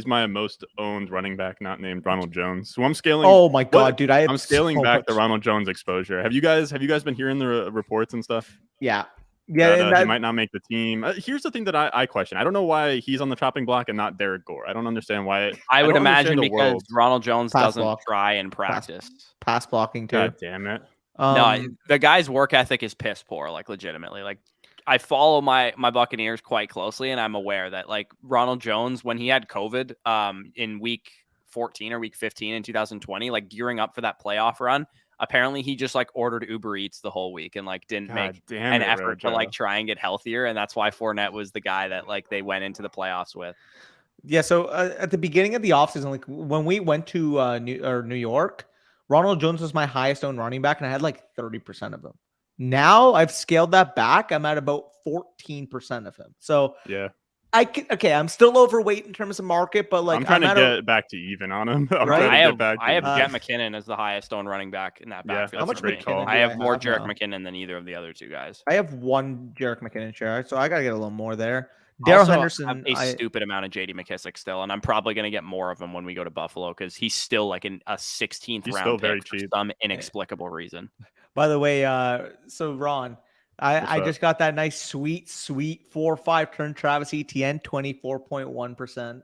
S1: my most owned running back, not named Ronald Jones. So I'm scaling.
S3: Oh my god,
S1: What?
S3: dude! I'm
S1: scaling
S3: so
S1: back the
S3: much-
S1: Ronald Jones exposure. Have you guys been hearing the reports and stuff?
S3: Yeah,
S1: That,
S3: and
S1: he might not make the team. Here's the thing that I question. I don't know why he's on the chopping block and not Derek Gore. I don't understand why.
S4: I would
S1: don't understand
S4: imagine
S1: the
S4: because
S1: world.
S4: Ronald Jones
S3: Pass
S4: doesn't
S3: block.
S4: try and practice.
S3: pass blocking too.
S1: God damn it.
S4: No, the guy's work ethic is piss poor, like legitimately. Like I follow my Buccaneers quite closely, and I'm aware that like Ronald Jones, when he had COVID in week 14 or week 15 in 2020, like gearing up for that playoff run, apparently he just like ordered Uber Eats the whole week and like didn't
S1: God
S4: make
S1: damn
S4: an
S1: it,
S4: effort to
S1: Rojo.
S4: like try and get healthier, and that's why Fournette was the guy that like they went into the playoffs with.
S3: Yeah, so at the beginning of the offseason, like when we went to New York, Ronald Jones was my highest owned running back, and I had like 30% of him. Now I've scaled that back. I'm at about 14% of him. So
S1: Yeah.
S3: I'm still overweight in terms of market, but like
S1: I'm trying to
S3: at
S1: get back to even on him. I'm
S3: Right?
S1: trying to
S4: I
S1: get
S4: have
S1: back to
S4: I have
S1: even.
S4: Jet McKinnon as the highest owned running back in that
S1: Yeah,
S4: backfield.
S3: How
S1: that's
S3: much
S1: a great
S3: McKinnon
S1: call.
S3: do
S4: I have more
S3: have
S4: Jarek
S3: now?
S4: McKinnon than either of the other two guys.
S3: I have one Jarek McKinnon share, so I gotta get a little more there. Darrell
S4: Also,
S3: Henderson,
S4: I have a stupid amount of JD McKissick still, and I'm probably going to get more of him when we go to Buffalo because he's still like a 16th
S1: He's
S4: round
S1: still
S4: pick
S1: very
S4: for
S1: cheap.
S4: some inexplicable reason.
S3: by the way, so Ron, I
S1: What's
S3: just got that nice sweet 4-5 turn Travis Etienne, 24.1%.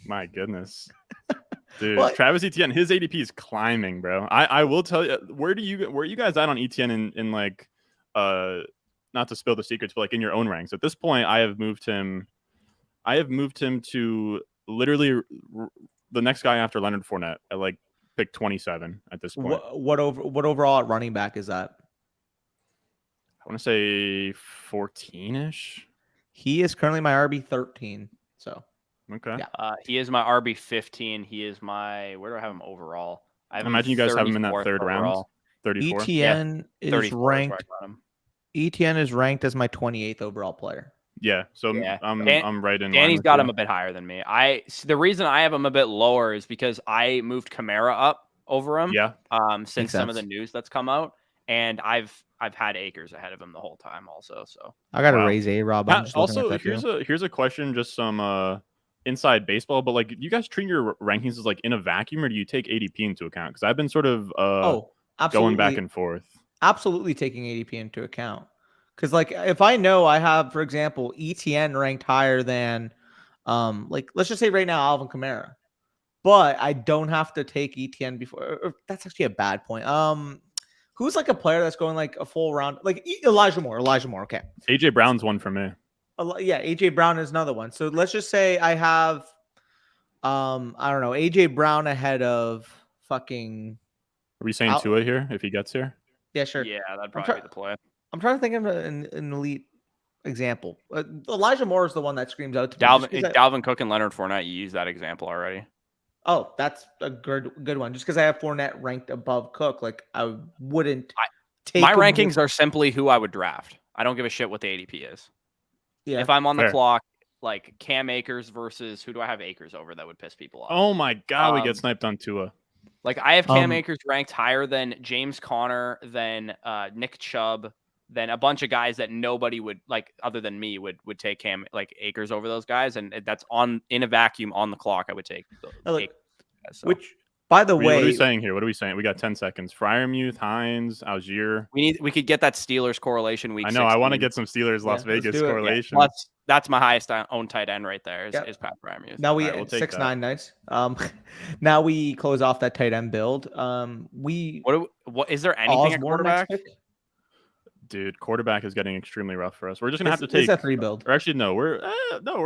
S1: My goodness. Dude,
S3: What?
S1: Travis Etienne, his ADP is climbing, bro. I will tell you, where are you guys at on Etienne in like not to spill the secrets, but like in your own ranks? At this point, I have moved him to literally the next guy after Leonard Fournette at like pick 27 at this point.
S3: What overall at running back is that?
S1: I want to say 14-ish.
S3: He is currently my RB 13. So
S1: Okay.
S3: Yeah.
S4: He is my RB 15. He is my where do I have him overall?
S1: I imagine you guys have him in that
S4: 34th
S1: third round.
S4: overall.
S1: 34.
S3: ETN is
S4: 34 is where I
S3: ranked.
S4: got him.
S3: ETN is ranked as my 28th overall player.
S1: Yeah. So
S4: Yeah.
S1: I'm right in line
S4: Danny's
S1: with
S4: got
S1: you.
S4: him a bit higher than me. The reason I have him a bit lower is because I moved Kamara up over him.
S1: Yeah.
S4: Since
S3: Makes
S4: some of the
S3: sense.
S4: news that's come out, and I've had Akers ahead of him the whole time also. So
S3: I got to
S1: Wow.
S3: raise A-Rob. I'm just looking
S1: Also,
S3: at that
S1: here's a question, just some inside baseball, but like, you guys treat your rankings as like in a vacuum, or do you take ADP into account? Because I've been sort of
S3: absolutely,
S1: going back and forth.
S3: absolutely taking ADP into account. Because like if I know I have, for example, ETN ranked higher than, like let's just say right now Alvin Kamara, but I don't have to take ETN before. Or that's actually a bad point. Who's like a player that's going like a full round, like Elijah Moore? Okay.
S1: AJ Brown's one for me.
S3: Yeah, AJ Brown is another one. So let's just say I have, I don't know, AJ Brown ahead of fucking.
S1: Are we saying Tua here if he gets here?
S3: Yeah, sure.
S4: yeah, that'd probably be the play.
S3: I'm trying to think of an elite example. Elijah Moore is the one that screams out to me.
S4: Dalvin Cook and Leonard Fournette. You used that example already.
S3: Oh, that's a good one. Just because I have Fournette ranked above Cook, like I wouldn't take
S4: my rankings are simply who I would draft. I don't give a shit what the ADP is.
S3: Yeah.
S4: If I'm on the
S1: Fair.
S4: clock, like Cam Akers versus who do I have Akers over that would piss people off?
S1: Oh my God, we get sniped on Tua.
S4: Like I have Cam Akers ranked higher than James Conner, than Nick Chubb, than a bunch of guys that nobody would like other than me would take Cam like Akers over those guys, and that's in a vacuum on the clock. I would take Akers, so.
S3: Which, by the way,
S1: what are we saying here? What are we saying? We got 10 seconds. Fryermuth, Hines, Algier.
S4: We could get that Steelers correlation week.
S1: I know.
S4: 16.
S1: I want to get some Steelers Las
S3: let's
S1: Vegas
S3: do it.
S1: correlation.
S4: Yeah. That's my highest owned tight end right there. Is Pat Fryermuth.
S3: Now we
S1: All right, we'll take
S3: 6'9", nice. Now we close off that tight end build.
S4: What is there anything at
S3: Osborne
S4: quarterback?
S3: next pick?
S1: Dude, quarterback is getting extremely rough for us. We're just gonna have to
S3: It's
S1: take
S3: a 3 build.
S1: Or actually, no, we're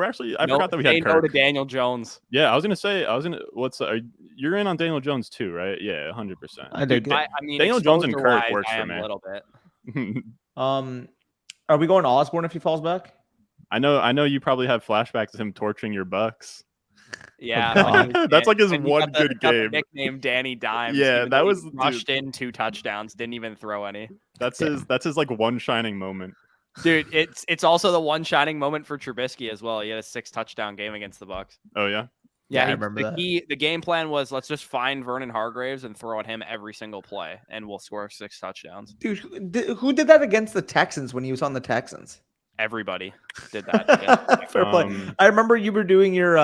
S1: actually. I forgot that we had
S4: no to
S1: Kirk.
S4: Daniel Jones.
S1: Yeah, I was gonna say. What's you're in on Daniel Jones too, right? Yeah, 100%.
S3: I did.
S4: I mean,
S1: Daniel Jones and Kirk
S4: exposure-wise,
S1: works
S4: I
S1: for
S4: am
S1: me.
S4: a little bit.
S3: Are we going Osborne if he falls back?
S1: I know you probably have flashbacks of him torching your Bucks.
S4: Yeah,
S1: That's like his
S4: and he
S1: one
S4: got the
S1: good game.
S4: Nickname Danny Dimes.
S1: Yeah,
S4: even
S1: that
S4: though he
S1: was
S4: rushed in 2 touchdowns, didn't even throw any.
S1: That's his like one shining moment.
S4: Dude, it's also the one shining moment for Trubisky as well. He had a 6 touchdown game against the Bucks.
S1: Oh yeah.
S3: Yeah, I remember that.
S4: The game plan was let's just find Vernon Hargreaves and throw at him every single play, and we'll score 6 touchdowns.
S3: Dude, who did that against the Texans when he was on the Texans?
S4: Everybody did that.
S3: Fair play. I remember you were doing your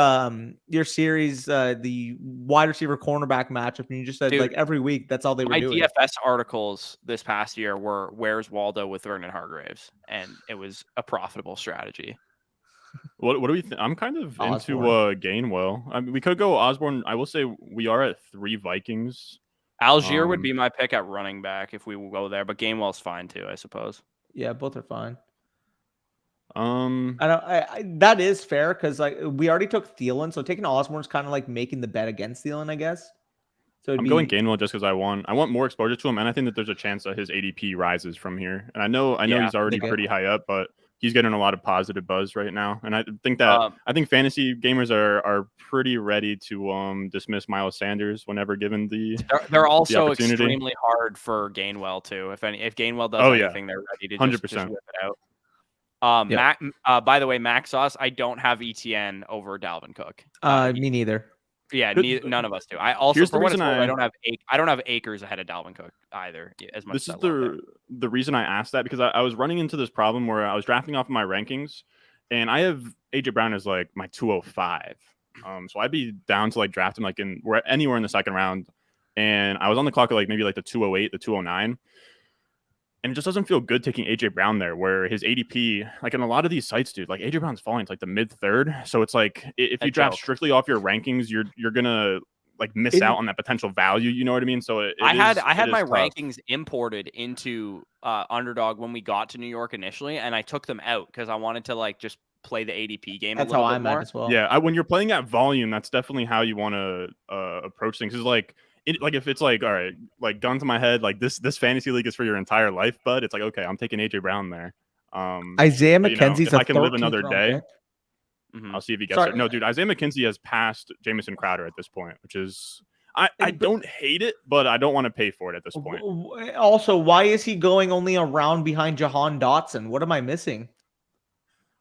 S3: series, the wide receiver cornerback matchup, and you just said, like, every week that's all they were doing.
S4: My DFS articles this past year were "Where's Waldo" with Vernon Hargreaves, and it was a profitable strategy.
S1: What do we think? I'm kind of
S3: Osborne.
S1: into Gainwell. I mean, we could go Osborne. I will say we are at 3 Vikings.
S4: Algier would be my pick at running back if we will go there, but Gainwell's fine too, I suppose.
S3: Yeah, both are fine.
S1: I
S3: that is fair because like we already took Thielen, so taking Osborne's kind of like making the bet against Thielen, I guess. So
S1: I'm going Gainwell just because I want more exposure to him, and I think that there's a chance that his ADP rises from here. And I know he's already pretty high up, but he's getting a lot of positive buzz right now. And I think that I think fantasy gamers are pretty ready to dismiss Miles Sanders whenever given the.
S4: They're also
S1: the opportunity.
S4: extremely hard for Gainwell too. If Gainwell does anything, they're ready to
S1: 100%.
S4: just whip it out. By the way, Mac Sauce, I don't have ETN over Dalvin Cook.
S3: Me neither.
S4: Yeah, none of us do. I also, for what it's worth, I don't have Akers ahead of Dalvin Cook either. As much.
S1: This is the reason I asked that, because I was running into this problem where I was drafting off of my rankings, and I have AJ Brown as like my 205. So I'd be down to like draft him like anywhere in the second round, and I was on the clock at like maybe like the 208, the 209. And it just doesn't feel good taking AJ Brown there, where his ADP, like in a lot of these sites, dude, like AJ Brown's falling to like the mid-third. So it's like if you draft strictly off your rankings, you're gonna like miss out on that potential value. You know what I mean? So I had
S4: my
S1: tough.
S4: rankings imported into Underdog when we got to New York initially, and I took them out because I wanted to like just play the ADP game.
S3: That's
S4: a little
S3: how
S4: bit
S3: I'm
S4: more.
S3: at as well.
S1: Yeah, when you're playing at volume, that's definitely how you want to approach things. Is like like if it's like, all right, like gun to my head, like this fantasy league is for your entire life, bud. It's like, okay, I'm taking AJ Brown there.
S3: Isaiah
S1: But,
S3: McKenzie's
S1: if
S3: a
S1: I can live
S3: 13th
S1: another
S3: round
S1: day,
S3: pick.
S4: Mhm.
S1: I'll see if he gets
S3: Sorry.
S1: there. No, dude, Isaiah McKenzie has passed Jamison Crowder at this point, which is I don't hate it, but I don't want to pay for it at this point.
S3: Also, why is he going only a round behind Jahan Dotson? What am I missing?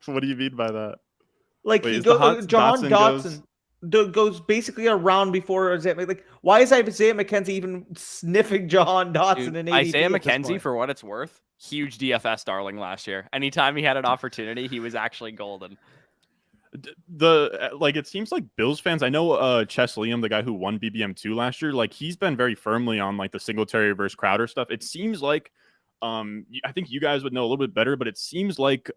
S1: So what do you mean by that?
S3: Like
S1: Wait,
S3: he
S1: is the
S3: goes, Jahan Dotson goes basically a round before Isaiah. Like, why is Isaiah McKenzie even sniffing Jahan Dotson in ADP?
S4: Isaiah
S3: at this
S4: McKenzie,
S3: point?
S4: for what it's worth, huge DFS darling last year. Anytime he had an opportunity, he was actually golden.
S1: Like it seems like Bills fans, I know Chess Liam, the guy who won BBM2 last year, like he's been very firmly on like the Singletary versus Crowder stuff. It seems like I think you guys would know a little bit better, but it seems like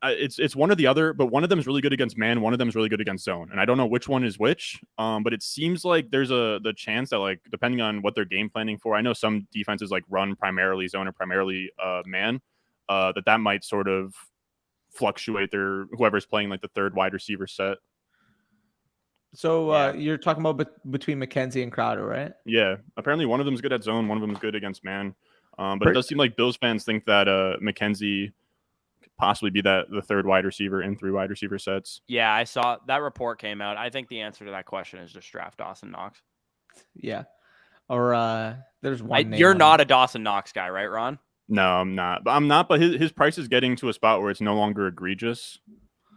S1: it's one or the other, but one of them is really good against man, one of them is really good against zone, and I don't know which one is which. But it seems like there's the chance that, like, depending on what they're game planning for, I know some defenses like run primarily zone or primarily man, that might sort of fluctuate their whoever's playing like the third wide receiver set.
S3: So you're talking about between McKenzie and Crowder, right?
S1: Yeah, apparently one of them's good at zone, one of them's good against man. But it does seem like Bills fans think that McKenzie could possibly be the third wide receiver in 3 wide receiver sets.
S4: Yeah, I saw that report came out. I think the answer to that question is just draft Dawson Knox.
S3: Yeah. Or there's one.
S4: You're not a Dawson Knox guy, right, Ron?
S1: No, I'm not. But his price is getting to a spot where it's no longer egregious.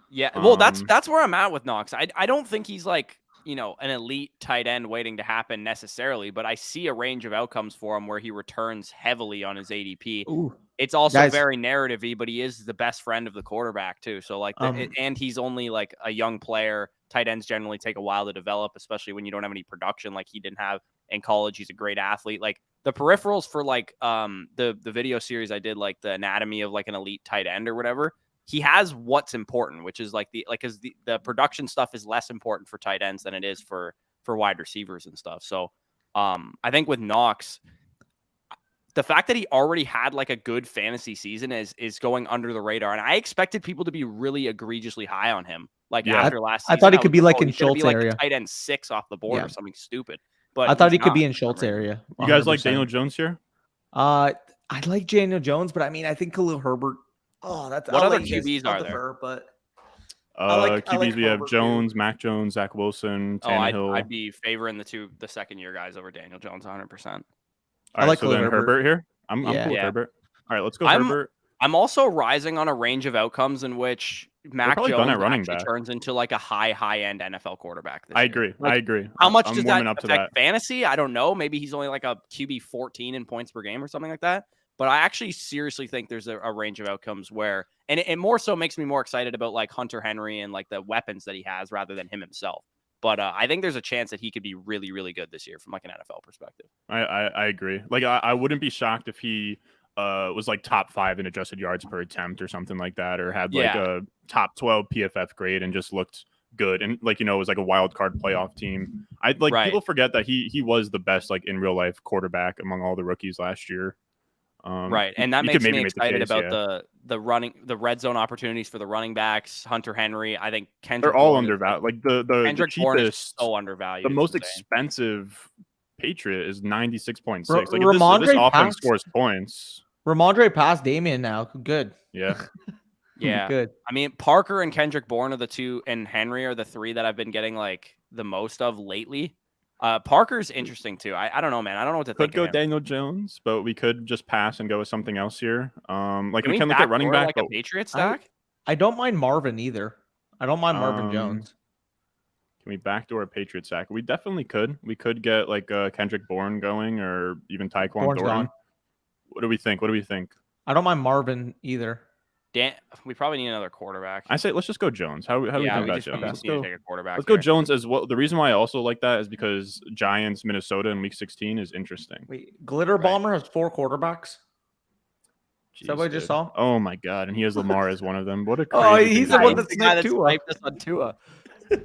S4: Yeah, well, that's where I'm at with Knox. I don't think he's like, you know, an elite tight end waiting to happen necessarily, but I see a range of outcomes for him where he returns heavily on his ADP.
S3: Ooh.
S4: It's also very narrative-y, but he is the best friend of the quarterback too. So like, and he's only like a young player. Tight ends generally take a while to develop, especially when you don't have any production like he didn't have in college. He's a great athlete. Like the peripherals for like the video series I did, like the anatomy of like an elite tight end or whatever. He has what's important, which is like because the production stuff is less important for tight ends than it is for wide receivers and stuff. So I think with Knox, the fact that he already had like a good fantasy season is going under the radar. And I expected people to be really egregiously high on him. Like after last season,
S3: I thought he could be like in Schultz area.
S4: Like tight end 6 off the board or something stupid. But
S3: I thought he could be in Schultz area. 100%.
S1: You guys like Daniel Jones here?
S3: I like Daniel Jones, but I mean, I think Khalil Herbert. Oh, that's
S4: what other QBs are there?
S3: But
S1: QBs we have Jones, Mac Jones, Zach Wilson, Tannehill.
S4: I'd be favoring the second year guys over Daniel Jones 100%.
S1: I like Herbert here. I'm cool with Herbert. All right, let's go Herbert.
S4: I'm also rising on a range of outcomes in which Mac Jones actually turns into like a high-end NFL quarterback.
S1: I agree.
S4: Like,
S1: I agree.
S4: How much does that affect fantasy? I don't know. Maybe he's only like a QB 14 in points per game or something like that. But I actually seriously think there's a range of outcomes where, and it more so makes me more excited about like Hunter Henry and like the weapons that he has rather than him himself. But I think there's a chance that he could be really, really good this year from like an NFL perspective.
S1: I agree. Like I wouldn't be shocked if he was like top 5 in adjusted yards per attempt or something like that, or had like a top 12 PFF grade and just looked good. And like, you know, it was like a wild card playoff team. People forget that he was the best like in real life quarterback among all the rookies last year.
S4: Right, and that makes me excited about the red zone opportunities for the running backs. Hunter Henry, I think
S1: they're all undervalued. Like the
S4: Kendrick
S1: cheapest,
S4: Bourne is so undervalued.
S1: The most expensive Patriot is 96.6. Like if this offense scores points.
S3: Ramondre passed Damian now. Good.
S1: Yeah.
S4: Yeah.
S3: Good.
S4: I mean, Parker and Kendrick Bourne are the 2, and Henry are the 3 that I've been getting like the most of lately. Parker's interesting too. I don't know, man. I don't know what to think.
S1: Could go Daniel Jones, but we could just pass and go with something else here. Like we can look
S4: at
S1: running back,
S4: like a Patriot stack.
S3: I don't mind Marvin either. I don't mind Marvin Jones.
S1: Can we backdoor a Patriot sack? We definitely could. We could get like Kendrick Bourne going, or even Tyquan Thornton. What do we think? I
S3: don't mind Marvin either.
S4: We probably need another quarterback.
S1: I say let's just go Jones. How do we think about Jones?
S4: Let's go. Take a quarterback.
S1: Let's go Jones as well. The reason why I also like that is because Giants Minnesota in Week 16 is interesting.
S3: Wait, Glitter Bomber has 4 quarterbacks. Is that what I just saw?
S1: Oh my god! And he has Lamar as one of them. What a
S3: crazy he's the one that's sniped
S4: us on Tua.
S1: Okay.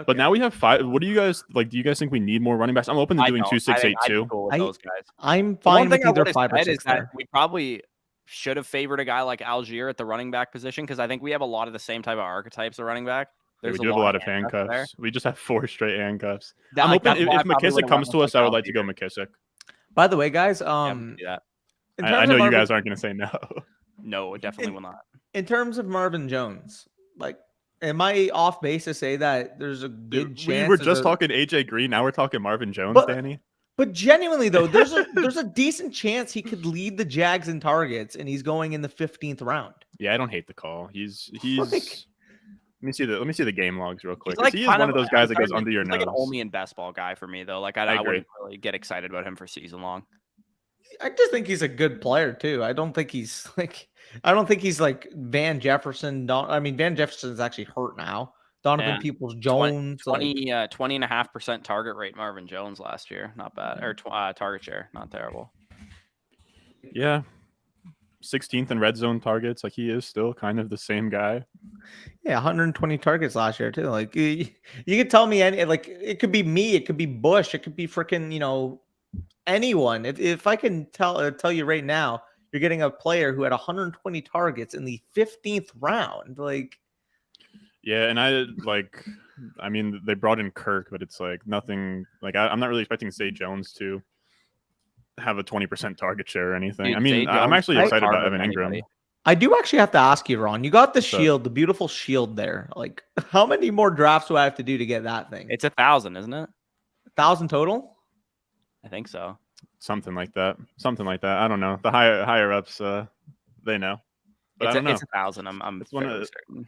S1: But now we have 5. What do you guys like? Do you guys think we need more running backs? I'm open to doing 2, 6, 8, 2.
S4: Those guys.
S3: I'm fine with either 5 or 6.
S4: We probably should have favored a guy like Algier at the running back position because I think we have a lot of the same type of archetypes of running back.
S1: We
S4: There's
S1: do have a lot of
S4: handcuffs there.
S1: handcuffs. We just have 4 straight handcuffs.
S4: That,
S1: I'm
S4: like,
S1: hoping
S4: that's why I
S1: if
S4: probably
S1: McKissick
S4: would've
S1: comes
S4: went
S1: to
S4: with,
S1: us, I would
S4: Cal
S1: like to go
S4: Peter.
S1: McKissick.
S3: By the way, guys,
S4: Yeah, we can do that.
S3: in
S1: I
S3: terms
S1: know
S3: of
S1: you
S3: Marvin,
S1: guys aren't going to say no.
S4: No, it definitely will not.
S3: in terms of Marvin Jones, like, am I off base to say that there's a good chance?
S1: We were just talking AJ Green. Now we're talking Marvin Jones,
S3: But-
S1: Danny.
S3: But genuinely though, there's a decent chance he could lead the Jags in targets, and he's going in the 15th round.
S1: Yeah, I don't hate the call. He's.
S3: Like-
S1: Let me see the game logs real quick.
S4: He's like
S1: He is
S4: kind
S1: one of those guys that goes under your
S4: he's
S1: nose.
S4: like an only in best ball guy for me though. Like I
S1: agree.
S4: wouldn't really get excited about him for season long.
S3: I just think he's a good player too. I don't think he's like Van Jefferson. Van Jefferson's actually hurt now. Donovan
S4: Yeah.
S3: Peoples-Jones,
S4: 20.5% target rate Marvin Jones last year, not bad. Or target share, not terrible.
S1: Yeah. 16th in red zone targets. Like he is still kind of the same guy.
S3: yeah, 120 targets last year too. Like you could tell me any, like it could be me, it could be Bush, it could be freaking anyone. If I can tell you right now, you're getting a player who had 120 targets in the 15th round. Like,
S1: yeah, and they brought in Kirk, but it's like nothing. Like I'm not really expecting Zay Jones to have a 20% target share or anything.
S4: Dude,
S1: I'm actually excited about
S4: harder
S1: Evan
S4: than
S1: Ingram.
S4: anybody.
S3: I do actually have to ask you, Ron. You got the
S1: What's up?
S3: shield, the beautiful shield there. Like, how many more drafts do I have to do to get that thing?
S4: It's 1,000, isn't it?
S3: 1,000 total?
S4: I think so.
S1: Something like that. I don't know. The higher ups, they know. But I don't know.
S4: It's 1,000. I'm
S1: It's one
S4: fairly
S1: of-
S4: certain.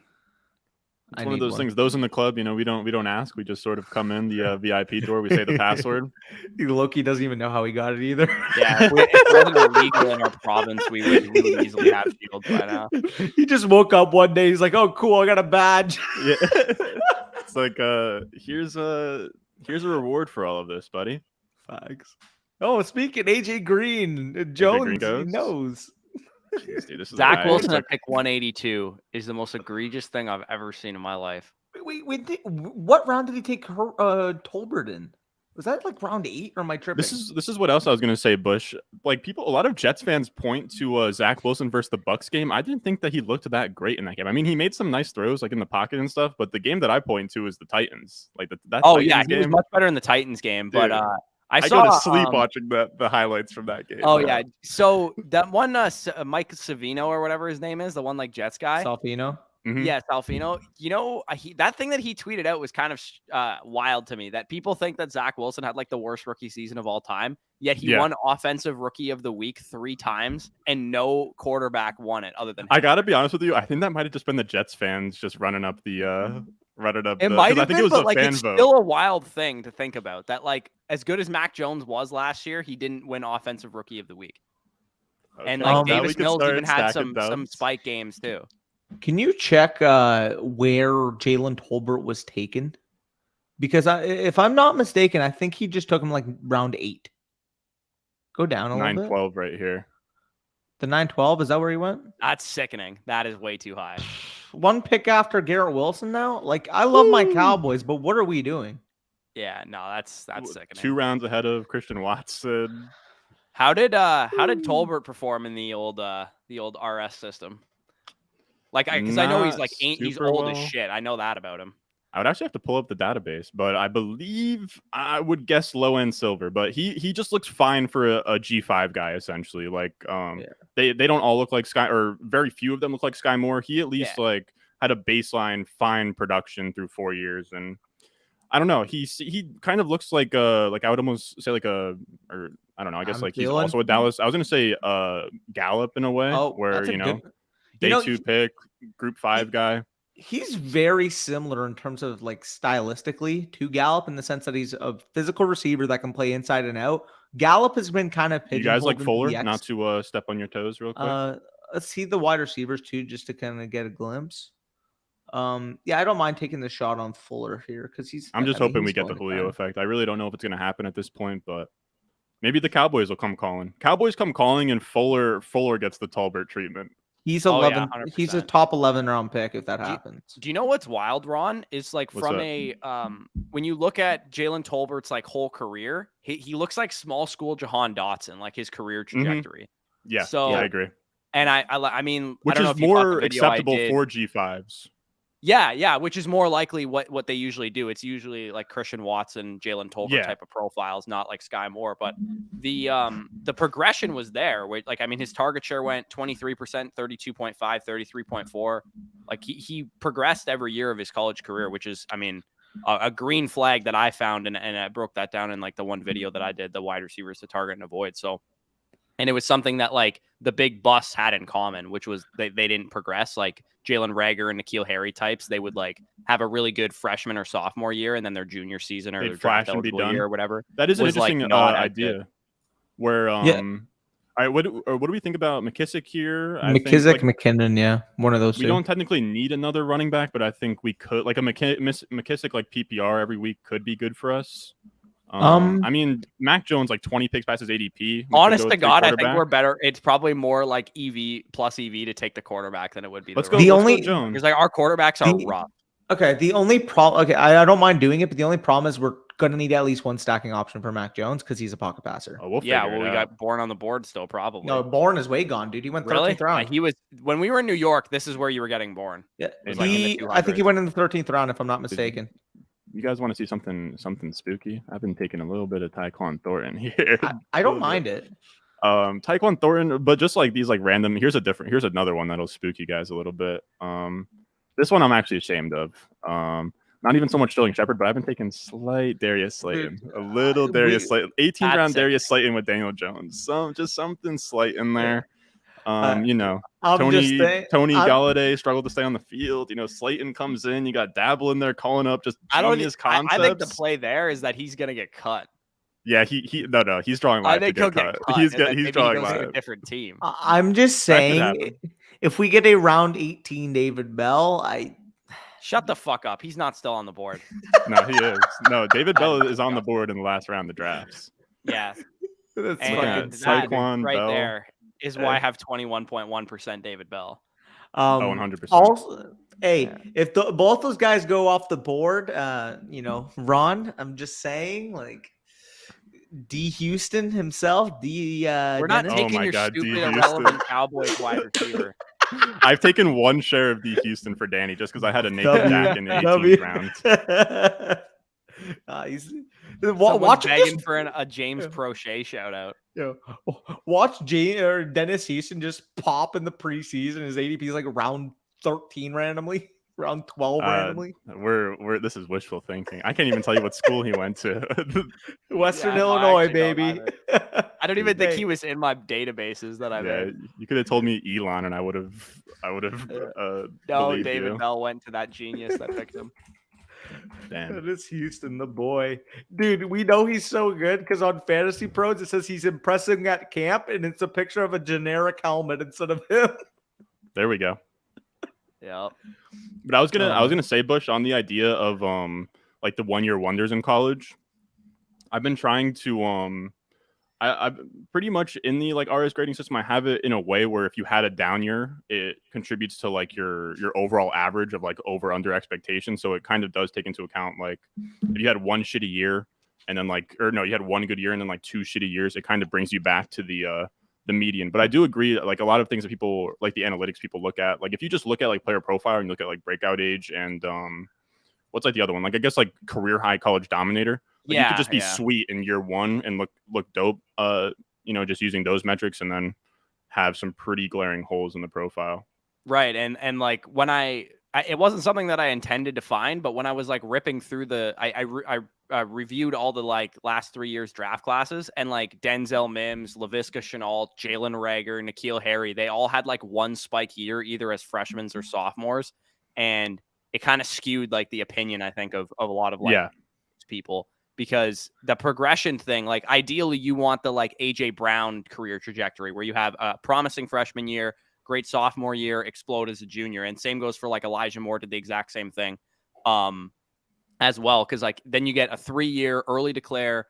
S1: It's one of those things. Those in the club, we don't ask. We just sort of come in the VIP door. We say the password.
S3: Loki doesn't even know how he got it either.
S4: Yeah, if it wasn't illegal in our province, we would easily have shields by now.
S3: He just woke up one day. He's like, "Oh, cool! I got a badge."
S1: Yeah. It's like here's a reward for all of this, buddy.
S3: Facts. Oh, speaking AJ Green, Jones, he
S1: goes?
S3: knows.
S1: Jeez, dude, this is
S4: Zach
S1: a guy
S4: Wilson
S1: who
S4: at pick 182 is the most egregious thing I've ever seen in my life.
S3: What round did he take Tolbert in? Was that like round 8 or am I tripping?
S1: This is what else I was gonna say, Bush. Like a lot of Jets fans point to Zach Wilson versus the Bucks game. I didn't think that he looked that great in that game. I mean, he made some nice throws like in the pocket and stuff, but the game that I point to is the Titans. Like that.
S4: Oh
S1: Titans
S4: yeah, he
S1: game,
S4: was much better in the Titans game, but
S1: Dude,
S4: I
S1: go
S4: saw
S1: to sleep watching the highlights from that game.
S4: Oh yeah, so that one Mike Savino or whatever his name is, the one like Jets guy.
S3: Salfino.
S1: Mhm.
S4: Yeah, Salfino. That thing that he tweeted out was kind of wild to me. That people think that Zach Wilson had like the worst rookie season of all time, yet he won Offensive Rookie of the Week 3 times, and no quarterback won it other than him.
S1: I gotta be honest with you. I think that might have just been the Jets fans just running up the.
S4: It might have been, but like
S1: fan
S4: it's
S1: vote.
S4: still a wild thing to think about. That like as good as Mac Jones was last year, he didn't win Offensive Rookie of the Week, and
S1: Okay.
S4: like
S1: Now we
S4: Davis
S1: can
S4: Mills
S1: start
S4: even had
S1: stacking
S4: some
S1: dubs.
S4: spike games too.
S3: Can you check where Jalen Tolbert was taken? Because if I'm not mistaken, I think he just took him like round 8. Go down a little bit.
S1: 9-12 right here.
S3: The 9-12, is that where he went?
S4: That's sickening. That is way too high.
S3: One pick after Garrett Wilson now? Like, I love my Cowboys, but what are we doing?
S4: Yeah, no, that's sickening.
S1: 2 rounds ahead of Christian Watson.
S4: How did Tolbert perform in the old RS system? Like, because I know he's
S1: Not
S4: like he's
S1: super
S4: old as
S1: well.
S4: shit. I know that about him.
S1: I would actually have to pull up the database, but I believe I would guess low end silver. But he just looks fine for a G5 guy essentially. Like they don't all look like Sky, or very few of them look like Sky Moore. He at least like had a baseline fine production through 4 years, and I don't know. He kind of looks like I would almost say like or I don't know. I guess like he's also a Dallas. I was gonna say Gallup in a way, where day 2 pick, group 5 guy.
S3: He's very similar in terms of like stylistically to Gallup in the sense that he's a physical receiver that can play inside and out. Gallup has been kind of
S1: pigeonholed. You guys like
S3: into
S1: Fuller?
S3: the
S1: Not to step on your toes real quick.
S3: Let's see the wide receivers too, just to kind of get a glimpse. Yeah, I don't mind taking the shot on Fuller here because
S1: I'm just hoping we get the Julio effect. I really don't know if it's going to happen at this point, but maybe the Cowboys will come calling. Cowboys come calling, and Fuller gets the Tolbert treatment.
S3: He's 11. He's a top 11 round pick if that happens.
S4: Do you know what's wild, Ron? Is like
S1: What's
S4: from
S1: that?
S4: When you look at Jalen Tolbert's like whole career, he looks like small school Jahan Dotson, like his career trajectory.
S1: Yeah,
S4: so
S1: I agree.
S4: And I mean,
S1: which
S4: I don't know
S1: is
S4: if you caught the
S1: more
S4: video I
S1: acceptable
S4: did.
S1: for G5s.
S4: Yeah, which is more likely what they usually do. It's usually like Christian Watson, Jalen Tolbert type of profiles, not like Sky Moore. But the progression was there. Like, I mean, his target share went 23%, 32.5, 33.4. Like he progressed every year of his college career, which is, I mean, a green flag that I found, and I broke that down in like the one video that I did, the wide receivers to target and avoid. So, and it was something that like the big busts had in common, which was they didn't progress. Like Jalen Reagor and N'Keal Harry types, they would like have a really good freshman or sophomore year, and then their junior season or
S1: They'd
S4: their
S1: flash
S4: draft
S1: and be
S4: eligible
S1: done.
S4: year or whatever.
S1: That is an interesting
S4: like not
S1: idea. Where all right, what do we think about McKissick here?
S3: McKissick, McKinnon, yeah, one of those.
S1: We don't technically need another running back, but I think we could, like a McKissick, like PPR every week could be good for us. I mean, Mac Jones, like 20 picks past his ADP.
S4: Honest to God, I think we're better. It's probably more like EV plus EV to take the quarterback than it would be.
S1: Let's go Jones.
S4: Because like our quarterbacks are rough.
S3: Okay, the only problem. Okay, I don't mind doing it, but the only problem is we're gonna need at least one stacking option for Mac Jones because he's a pocket passer.
S1: Oh, we
S4: got Bourne on the board still, probably.
S3: No, Bourne is way gone, dude. He went 13th round.
S4: He was when we were in New York. This is where you were getting Bourne.
S3: Yeah, I think he went in the 13th round, if I'm not mistaken.
S1: You guys want to see something spooky? I've been taking a little bit of Tyquan Thornton here.
S3: I don't mind it.
S1: Tyquan Thornton, but just like these like random. Here's another one that'll spook you guys a little bit. This one I'm actually ashamed of. Not even so much Sterling Shepard, but I've been taking slight Darius Slayton, a little Darius Slayton, 18th round Darius Slayton with Daniel Jones. Just something slight in there. You know, Tony Galladay struggled to stay on the field. You know, Slayton comes in. You got Dabble in there calling up just genius concepts.
S4: I think the play there is that he's gonna get cut.
S1: Yeah, he's drawing live. I think he'll get cut. He's drawing live.
S4: A different team.
S3: I'm just saying, if we get a round 18 David Bell,
S4: shut the fuck up. He's not still on the board.
S1: No, he is. No, David Bell is on the board in the last round of drafts.
S4: Yeah,
S3: that's
S1: Saquon
S4: right
S1: Bell.
S4: There is why I have 21.1% David Bell.
S1: 100%.
S3: Also, if both those guys go off the board, Ron, I'm just saying, like, D. Houston himself,
S4: we're not taking your stupid irrelevant Cowboys wide receiver.
S1: I've taken one share of D. Houston for Danny just because I had a Nathan Dak in the 18th round.
S4: Watch begging for a James Prochet shout out.
S3: Watch Dennis Houston just pop in the preseason. His ADP is like round 13 randomly. Round 12 randomly.
S1: This is wishful thinking. I can't even tell you what school he went to.
S3: Western Illinois, baby.
S4: I don't even think he was in my databases that I made.
S1: You could have told me Elon, and I would have.
S4: No, David Bell went to that genius that picked him.
S1: Damn.
S3: That is Houston, the boy. Dude, we know he's so good because on Fantasy Pros it says he's impressing at camp, and it's a picture of a generic helmet instead of him.
S1: There we go.
S4: Yeah.
S1: But I was gonna say, Bush, on the idea of like the 1 year wonders in college. I've been trying to I've pretty much in the like RS grading system. I have it in a way where if you had a down year, it contributes to like your overall average of like over under expectation. So it kind of does take into account like if you had one shitty year and then you had one good year and then like two shitty years, it kind of brings you back to the median. But I do agree, like a lot of things that people like the analytics people look at, like if you just look at like player profile and you look at like breakout age and what's like the other one, like I guess like career high college dominator, like you could just be sweet in year one and look dope, just using those metrics and then have some pretty glaring holes in the profile.
S4: Right. And like when it wasn't something that I intended to find, but when I was like ripping through I reviewed all the like last 3 years draft classes, and like Denzel Mims, Laviska Shenault, Jalen Reagor, N'Keal Harry, they all had like one spike year either as freshmen or sophomores, and it kind of skewed like the opinion I think of a lot of like people, because the progression thing, like ideally you want the like AJ Brown career trajectory where you have a promising freshman year, great sophomore year, explode as a junior, and same goes for like Elijah Moore, did the exact same thing. As well, because like then you get a 3 year early declare,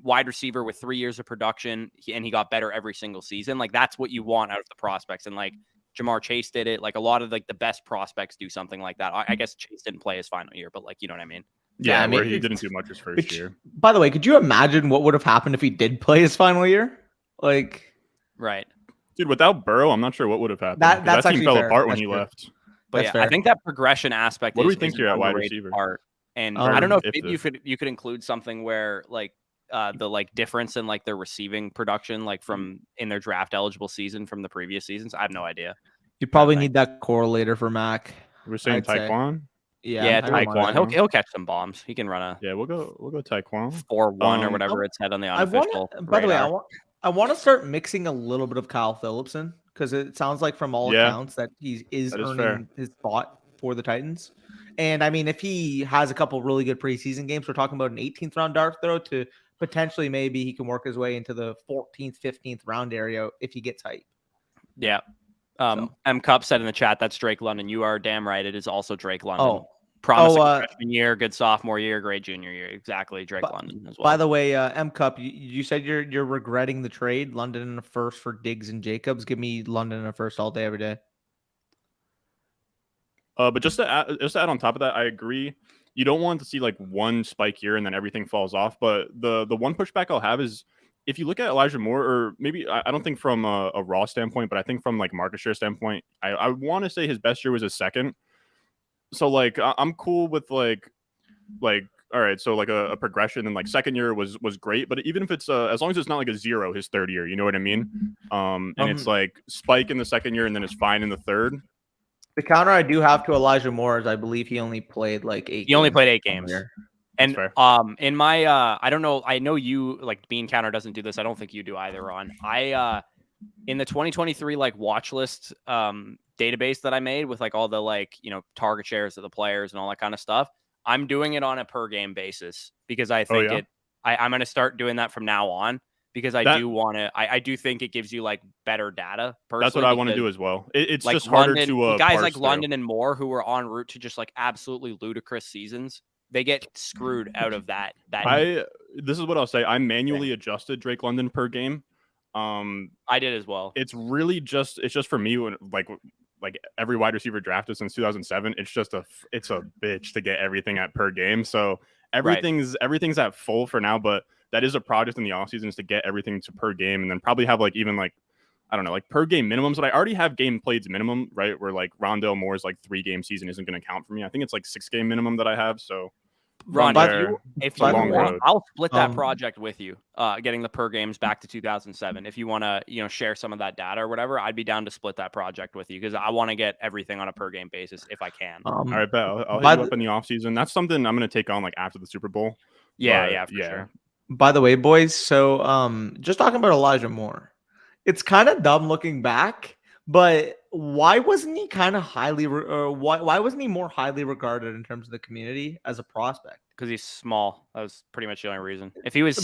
S4: wide receiver with 3 years of production, and he got better every single season. Like that's what you want out of the prospects, and like Jamar Chase did it. Like a lot of like the best prospects do something like that. I guess Chase didn't play his final year, but like you know what I mean.
S1: Yeah, where he didn't do much his first year.
S3: By the way, could you imagine what would have happened if he did play his final year? Like,
S4: right,
S1: dude. Without Burrow, I'm not sure what would have happened. That team fell apart when he left.
S4: But
S3: That's
S4: yeah, I
S3: fair.
S4: think that progression aspect
S1: What do we
S4: is
S1: think
S4: an
S1: here at wide
S4: underrated
S1: receiver?
S4: part. And
S3: Um,
S4: I don't know if
S1: if
S4: maybe
S1: the-
S4: you could include something where like the like difference in like their receiving production, like from in their draft eligible season from the previous seasons. I have no idea.
S3: You probably
S4: think.
S3: need that correlator for Mac.
S1: We're saying
S3: I'd say.
S1: Taekwon.
S4: Yeah,
S3: I wouldn't mind
S4: Taekwon.
S3: that.
S4: He'll catch some bombs. He can run a
S1: Yeah, we'll go Taekwon.
S4: 4-1 or whatever it said on the
S3: I want.
S4: unofficial
S3: By the way,
S4: radar.
S3: I want to start mixing a little bit of Kyle Phillipson because it sounds like from all
S1: Yeah,
S3: accounts that he is
S1: that is
S3: earning his spot for the Titans. And I mean, if he has a couple really good preseason games, we're talking about an 18th round dart throw to potentially maybe he can work his way into the 14th, 15th round area if he gets hype.
S4: Yeah.
S3: So.
S4: M Cup said in the chat, that's Drake London. You are damn right. It is also Drake London.
S3: Oh,
S4: Promising freshman year, good sophomore year, great junior year. Exactly, Drake London as well.
S3: By the way, M Cup, you said you're regretting the trade. London in a first for Diggs and Jacobs. Give me London in a first all day, every day.
S1: But just to add on top of that, I agree. You don't want to see like one spike here and then everything falls off. But the one pushback I'll have is if you look at Elijah Moore, or maybe I don't think from a raw standpoint, but I think from like market share standpoint, I want to say his best year was his second. So like I'm cool with like all right, so like a progression, and like second year was great, but even if it's as long as it's not like a 0 his third year, you know what I mean? And it's like spike in the second year and then it's fine in the third.
S3: The counter I do have to Elijah Moore is I believe he only played like 8
S4: He only played 8 games. And in my I don't know, I know you like Bean Counter doesn't do this. I don't think you do either, Ron. I in the 2023 like watch list database that I made with like all the like, you know, target shares of the players and all that kind of stuff, I'm doing it on a per game basis because I think I'm going to start doing that from now on because I do think it gives you like better data.
S1: That's what I want to do as well. It's
S4: like
S1: just harder
S4: London,
S1: to
S4: guys like London and Moore who are en route to just like absolutely ludicrous seasons. They get screwed out of that.
S1: This is what I'll say. I manually adjusted Drake London per game.
S4: I did as well.
S1: It's really just for me when like every wide receiver drafted since 2007. It's a bitch to get everything at per game. So everything's at full for now, but that is a project in the offseason is to get everything to per game and then probably have like even like I don't know, like per game minimums. But I already have game played minimum, right? Where like Rondale Moore's like 3 game season isn't going to count for me. I think it's like 6 game minimum that I have. So
S4: Ron, if you want, I'll split that project with you, getting the per games back to 2007. If you want to, you know, share some of that data or whatever, I'd be down to split that project with you because I want to get everything on a per game basis if I can.
S1: All right, bet I'll hit you up in the offseason. That's something I'm going to take on like after the Super Bowl.
S4: Yeah, for sure.
S3: By the way, boys, so just talking about Elijah Moore, it's kind of dumb looking back, but why wasn't he kind of why wasn't he more highly regarded in terms of the community as a prospect?
S4: Because he's small. That was pretty much the only reason. If he was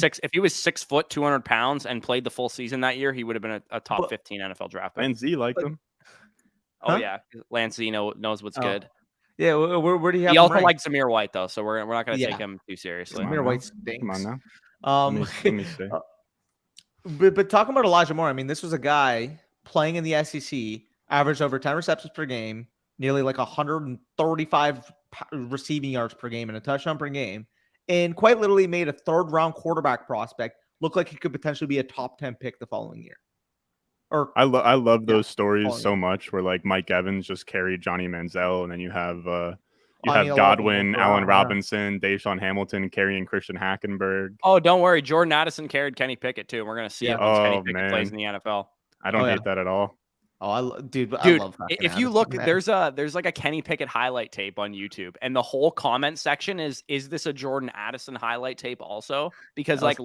S4: 6 foot, 200 pounds, and played the full season that year, he would have been a top 15 NFL draft pick.
S1: And Z liked him.
S4: Oh yeah, Lance Z knows what's good.
S3: Yeah, where do you have?
S4: He also likes Zamir White though, so we're not going to take him too seriously.
S3: Zamir White stinks.
S1: Come on now. Let me see.
S3: But talking about Elijah Moore, I mean, this was a guy playing in the SEC, averaged over 10 receptions per game, nearly like 135 receiving yards per game and a touchdown per game, and quite literally made a 3rd round quarterback prospect look like he could potentially be a top 10 pick the following year.
S1: I love those stories so much where like Mike Evans just carried Johnny Manziel, and then you have Godwin, Allen Robinson, Deshaun Hamilton carrying Christian Hackenberg.
S4: Oh, don't worry, Jordan Addison carried Kenny Pickett too. We're gonna see it once Kenny Pickett plays in the NFL.
S1: I don't hate that at all.
S3: Oh, dude,
S4: I love if you look, there's like a Kenny Pickett highlight tape on YouTube, and the whole comment section is this a Jordan Addison highlight tape also? Because like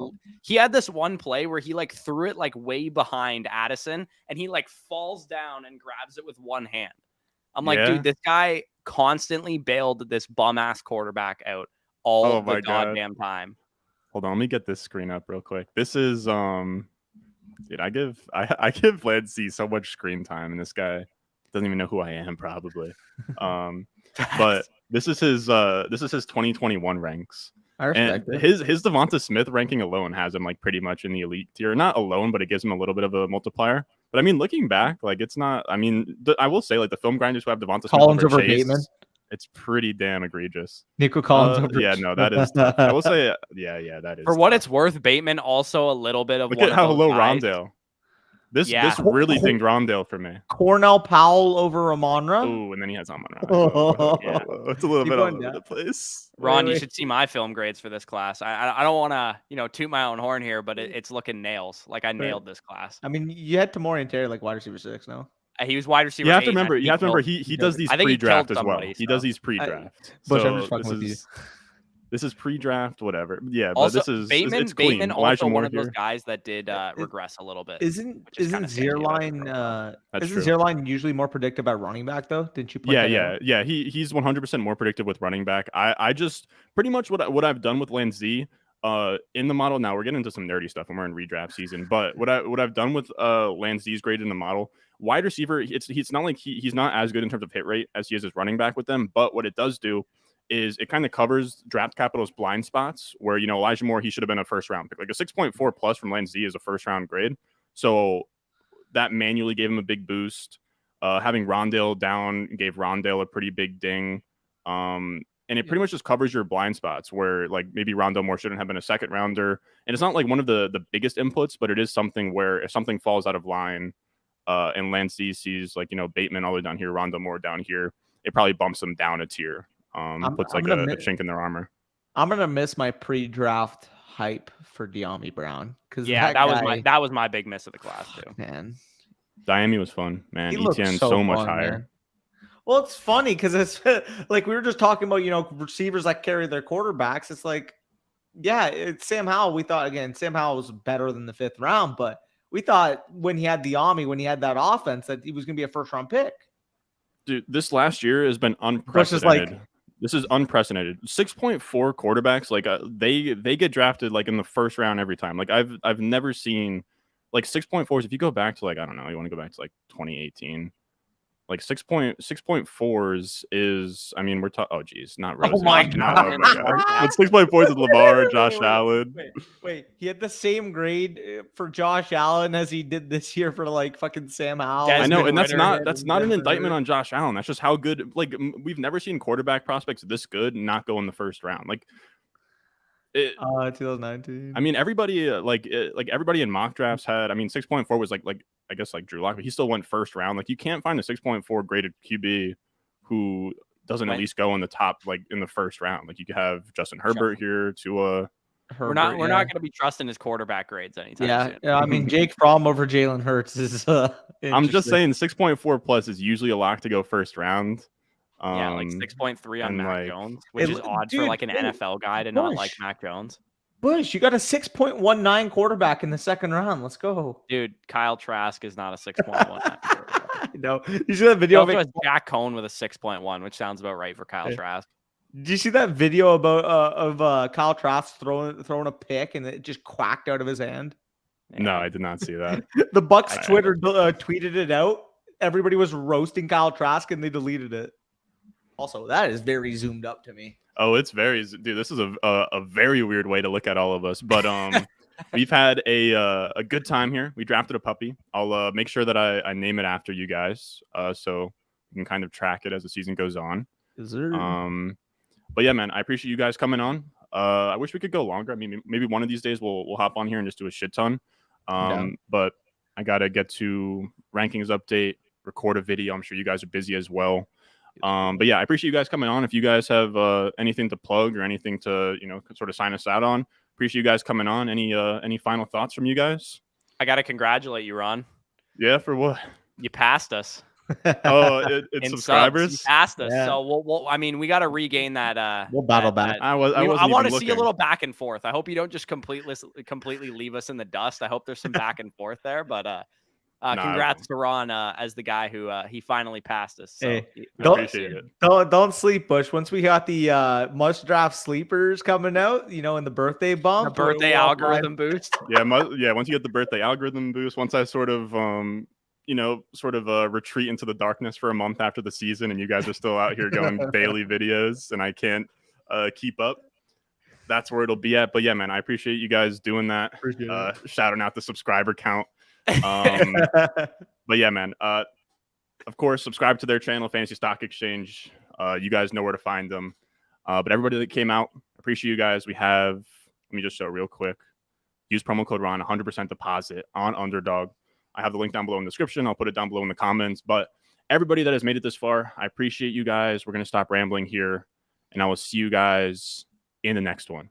S4: he had this one play where he like threw it like way behind Addison, and he like falls down and grabs it with one hand. I'm like, dude, this guy constantly bailed this bum ass quarterback out all the goddamn time.
S1: Hold on, let me get this screen up real quick. This is dude, I give Lance Z so much screen time, and this guy doesn't even know who I am, probably. But this is his 2021 ranks.
S3: I respect
S1: it. His Devonta Smith ranking alone has him like pretty much in the elite tier. Not alone, but it gives him a little bit of a multiplier. But I mean, looking back, like it's not. I mean, I will say like the film grinders who have Devonta Smith over Bateman. It's pretty damn egregious.
S3: Nico Collins.
S1: Yeah, no, that is tough. I will say, yeah, that is.
S4: For what it's worth, Bateman also a little bit of.
S1: Look at how low Rondale. This really dinged Rondale for me.
S3: Cornell Powell over Ramonra.
S1: Oh, and then he has Amon-Ra.
S4: Yeah.
S1: It's a little
S3: Keep
S1: bit all
S3: going
S1: over
S3: down.
S1: the place.
S4: Ron, you
S3: wait.
S4: should see my film grades for this class. I don't want to toot my own horn here, but it's looking nails. Like I nailed this class.
S3: I mean, you had Tamori and Terry like wide receiver 6, no?
S4: He was wide receiver.
S1: You have
S4: 8,
S1: to remember.
S4: and
S1: You have to remember. He does these
S4: I think he
S1: pre-draft
S4: killed
S1: as well.
S4: somebody,
S1: He does
S4: so.
S1: these pre-draft.
S3: Bush, I'm
S1: So
S3: just fucking with you.
S1: this is pre-draft, whatever. Yeah,
S4: Also,
S1: but this is
S4: Bateman.
S1: it's clean.
S4: Bateman
S1: Elijah
S4: also
S1: Moore
S4: one of those
S1: here.
S4: guys that did regress a little bit.
S3: Isn't
S4: kinda sketchy about his
S3: Zierlein
S1: That's
S3: isn't
S1: true.
S3: Zierlein usually more predictive at running back though? Didn't you point that out?
S1: Yeah. He's 100% more predictive with running back. I just pretty much what I've done with Lanzi in the model. Now we're getting into some nerdy stuff when we're in redraft season, but what I've done with Lanzi's grade in the model, wide receiver, it's not like he's not as good in terms of hit rate as he is as running back with them, but what it does do is it kind of covers draft capital's blind spots where, Elijah Moore, he should have been a first round pick. Like a 6.4 plus from Lanzi is a first round grade. So that manually gave him a big boost. Having Rondale down gave Rondale a pretty big ding. And it pretty much just covers your blind spots where like maybe Rondale Moore shouldn't have been a second rounder. And it's not like one of the biggest inputs, but it is something where if something falls out of line and Lanzi sees like, Bateman all the way down here, Rondale Moore down here, it probably bumps them down a tier. Puts like a chink in their armor.
S3: I'm gonna miss my pre-draft hype for De'Ami Brown because
S4: that was my big miss of the class too.
S3: Man,
S1: Diami was fun, man.
S3: he looks
S1: ETN
S3: so
S1: so much
S3: fun,
S1: higher.
S3: man. Well, it's funny because it's like we were just talking about, receivers that carry their quarterbacks. It's like, yeah, it's Sam Howell. We thought again, Sam Howell was better than the 5th round, but we thought when he had De'Ami, when he had that offense, that he was going to be a first round pick.
S1: Dude, this last year has been unprecedented. This is unprecedented. 6.4 quarterbacks, like they get drafted like in the first round every time. Like I've never seen like 6.4s. If you go back to like, I don't know, you want to go back to like 2018. Like 6.4s is, I mean, we're talking. Oh, geez, not Rosen.
S3: Oh my god!
S1: But 6.4s is Lamar, Josh Allen.
S3: Wait, he had the same grade for Josh Allen as he did this year for like fucking Sam Howell.
S1: I know, and that's not an indictment on Josh Allen. That's just how good. Like we've never seen quarterback prospects this good not go in the first round. Like.
S3: 2019.
S1: I mean, everybody everybody in mock drafts had. I mean, 6.4 was like I guess like Drew Lock, but he still went first round. Like you can't find a 6.4 graded QB who doesn't at least go in the top like in the first round. Like you could have Justin Herbert here, Tua.
S4: We're not going to be trusting his quarterback grades anytime soon.
S3: Yeah. I mean, Jake Fromm over Jalen Hurts is.
S1: I'm just saying, 6.4 plus is usually a lock to go first round.
S4: Like 6.3 on Mac Jones, which is odd for like an NFL guy to not like Mac Jones.
S3: Bush, you got a 6.19 quarterback in the second round. Let's go.
S4: Dude, Kyle Trask is not a 6.19 quarterback.
S3: No, you see that video
S4: of Jack Cohn with a 6.1, which sounds about right for Kyle Trask.
S3: Did you see that video about of Kyle Trask throwing a pick and it just quacked out of his hand?
S1: Yeah. No, I did not see that.
S3: The Bucks Twitter tweeted it out. Everybody was roasting Kyle Trask and they deleted it. Also, that is very zoomed up to me.
S1: Oh, it's very, dude. This is a very weird way to look at all of us, but we've had a good time here. We drafted a puppy. I'll make sure that I name it after you guys, so you can kind of track it as the season goes on. But yeah, man, I appreciate you guys coming on. I wish we could go longer. I mean, maybe one of these days we'll hop on here and just do a shit ton. But I gotta get to rankings update, record a video. I'm sure you guys are busy as well. But yeah, I appreciate you guys coming on. If you guys have anything to plug or anything to sort of sign us out on, appreciate you guys coming on. Any final thoughts from you guys?
S4: I gotta congratulate you, Ron.
S1: Yeah, for what?
S4: You passed us.
S1: It's subscribers.
S4: You passed us. Yeah. So we'll I mean, we got to regain that.
S3: We'll battle back.
S1: I
S4: want to see a little back and forth. I hope you don't just completely leave us in the dust. I hope there's some back and forth there. But congrats to Ron as the guy who he finally passed us. So
S3: hey,
S1: don't
S3: sleep, Bush. Once we got the must draft sleepers coming out, in the birthday bump,
S4: the birthday algorithm boost.
S1: Yeah, once you get the birthday algorithm boost, once I sort of retreat into the darkness for a month after the season, and you guys are still out here going Bailey videos, and I can't keep up. That's where it'll be at. But yeah, man, I appreciate you guys doing that. Shouting out the subscriber count. But yeah, man. Of course, subscribe to their channel, Fantasy Stock Exchange. You guys know where to find them. But everybody that came out, appreciate you guys. We have. Let me just show real quick. Use promo code Ron, 100% deposit on Underdog. I have the link down below in the description. I'll put it down below in the comments. But everybody that has made it this far, I appreciate you guys. We're going to stop rambling here, and I will see you guys in the next one.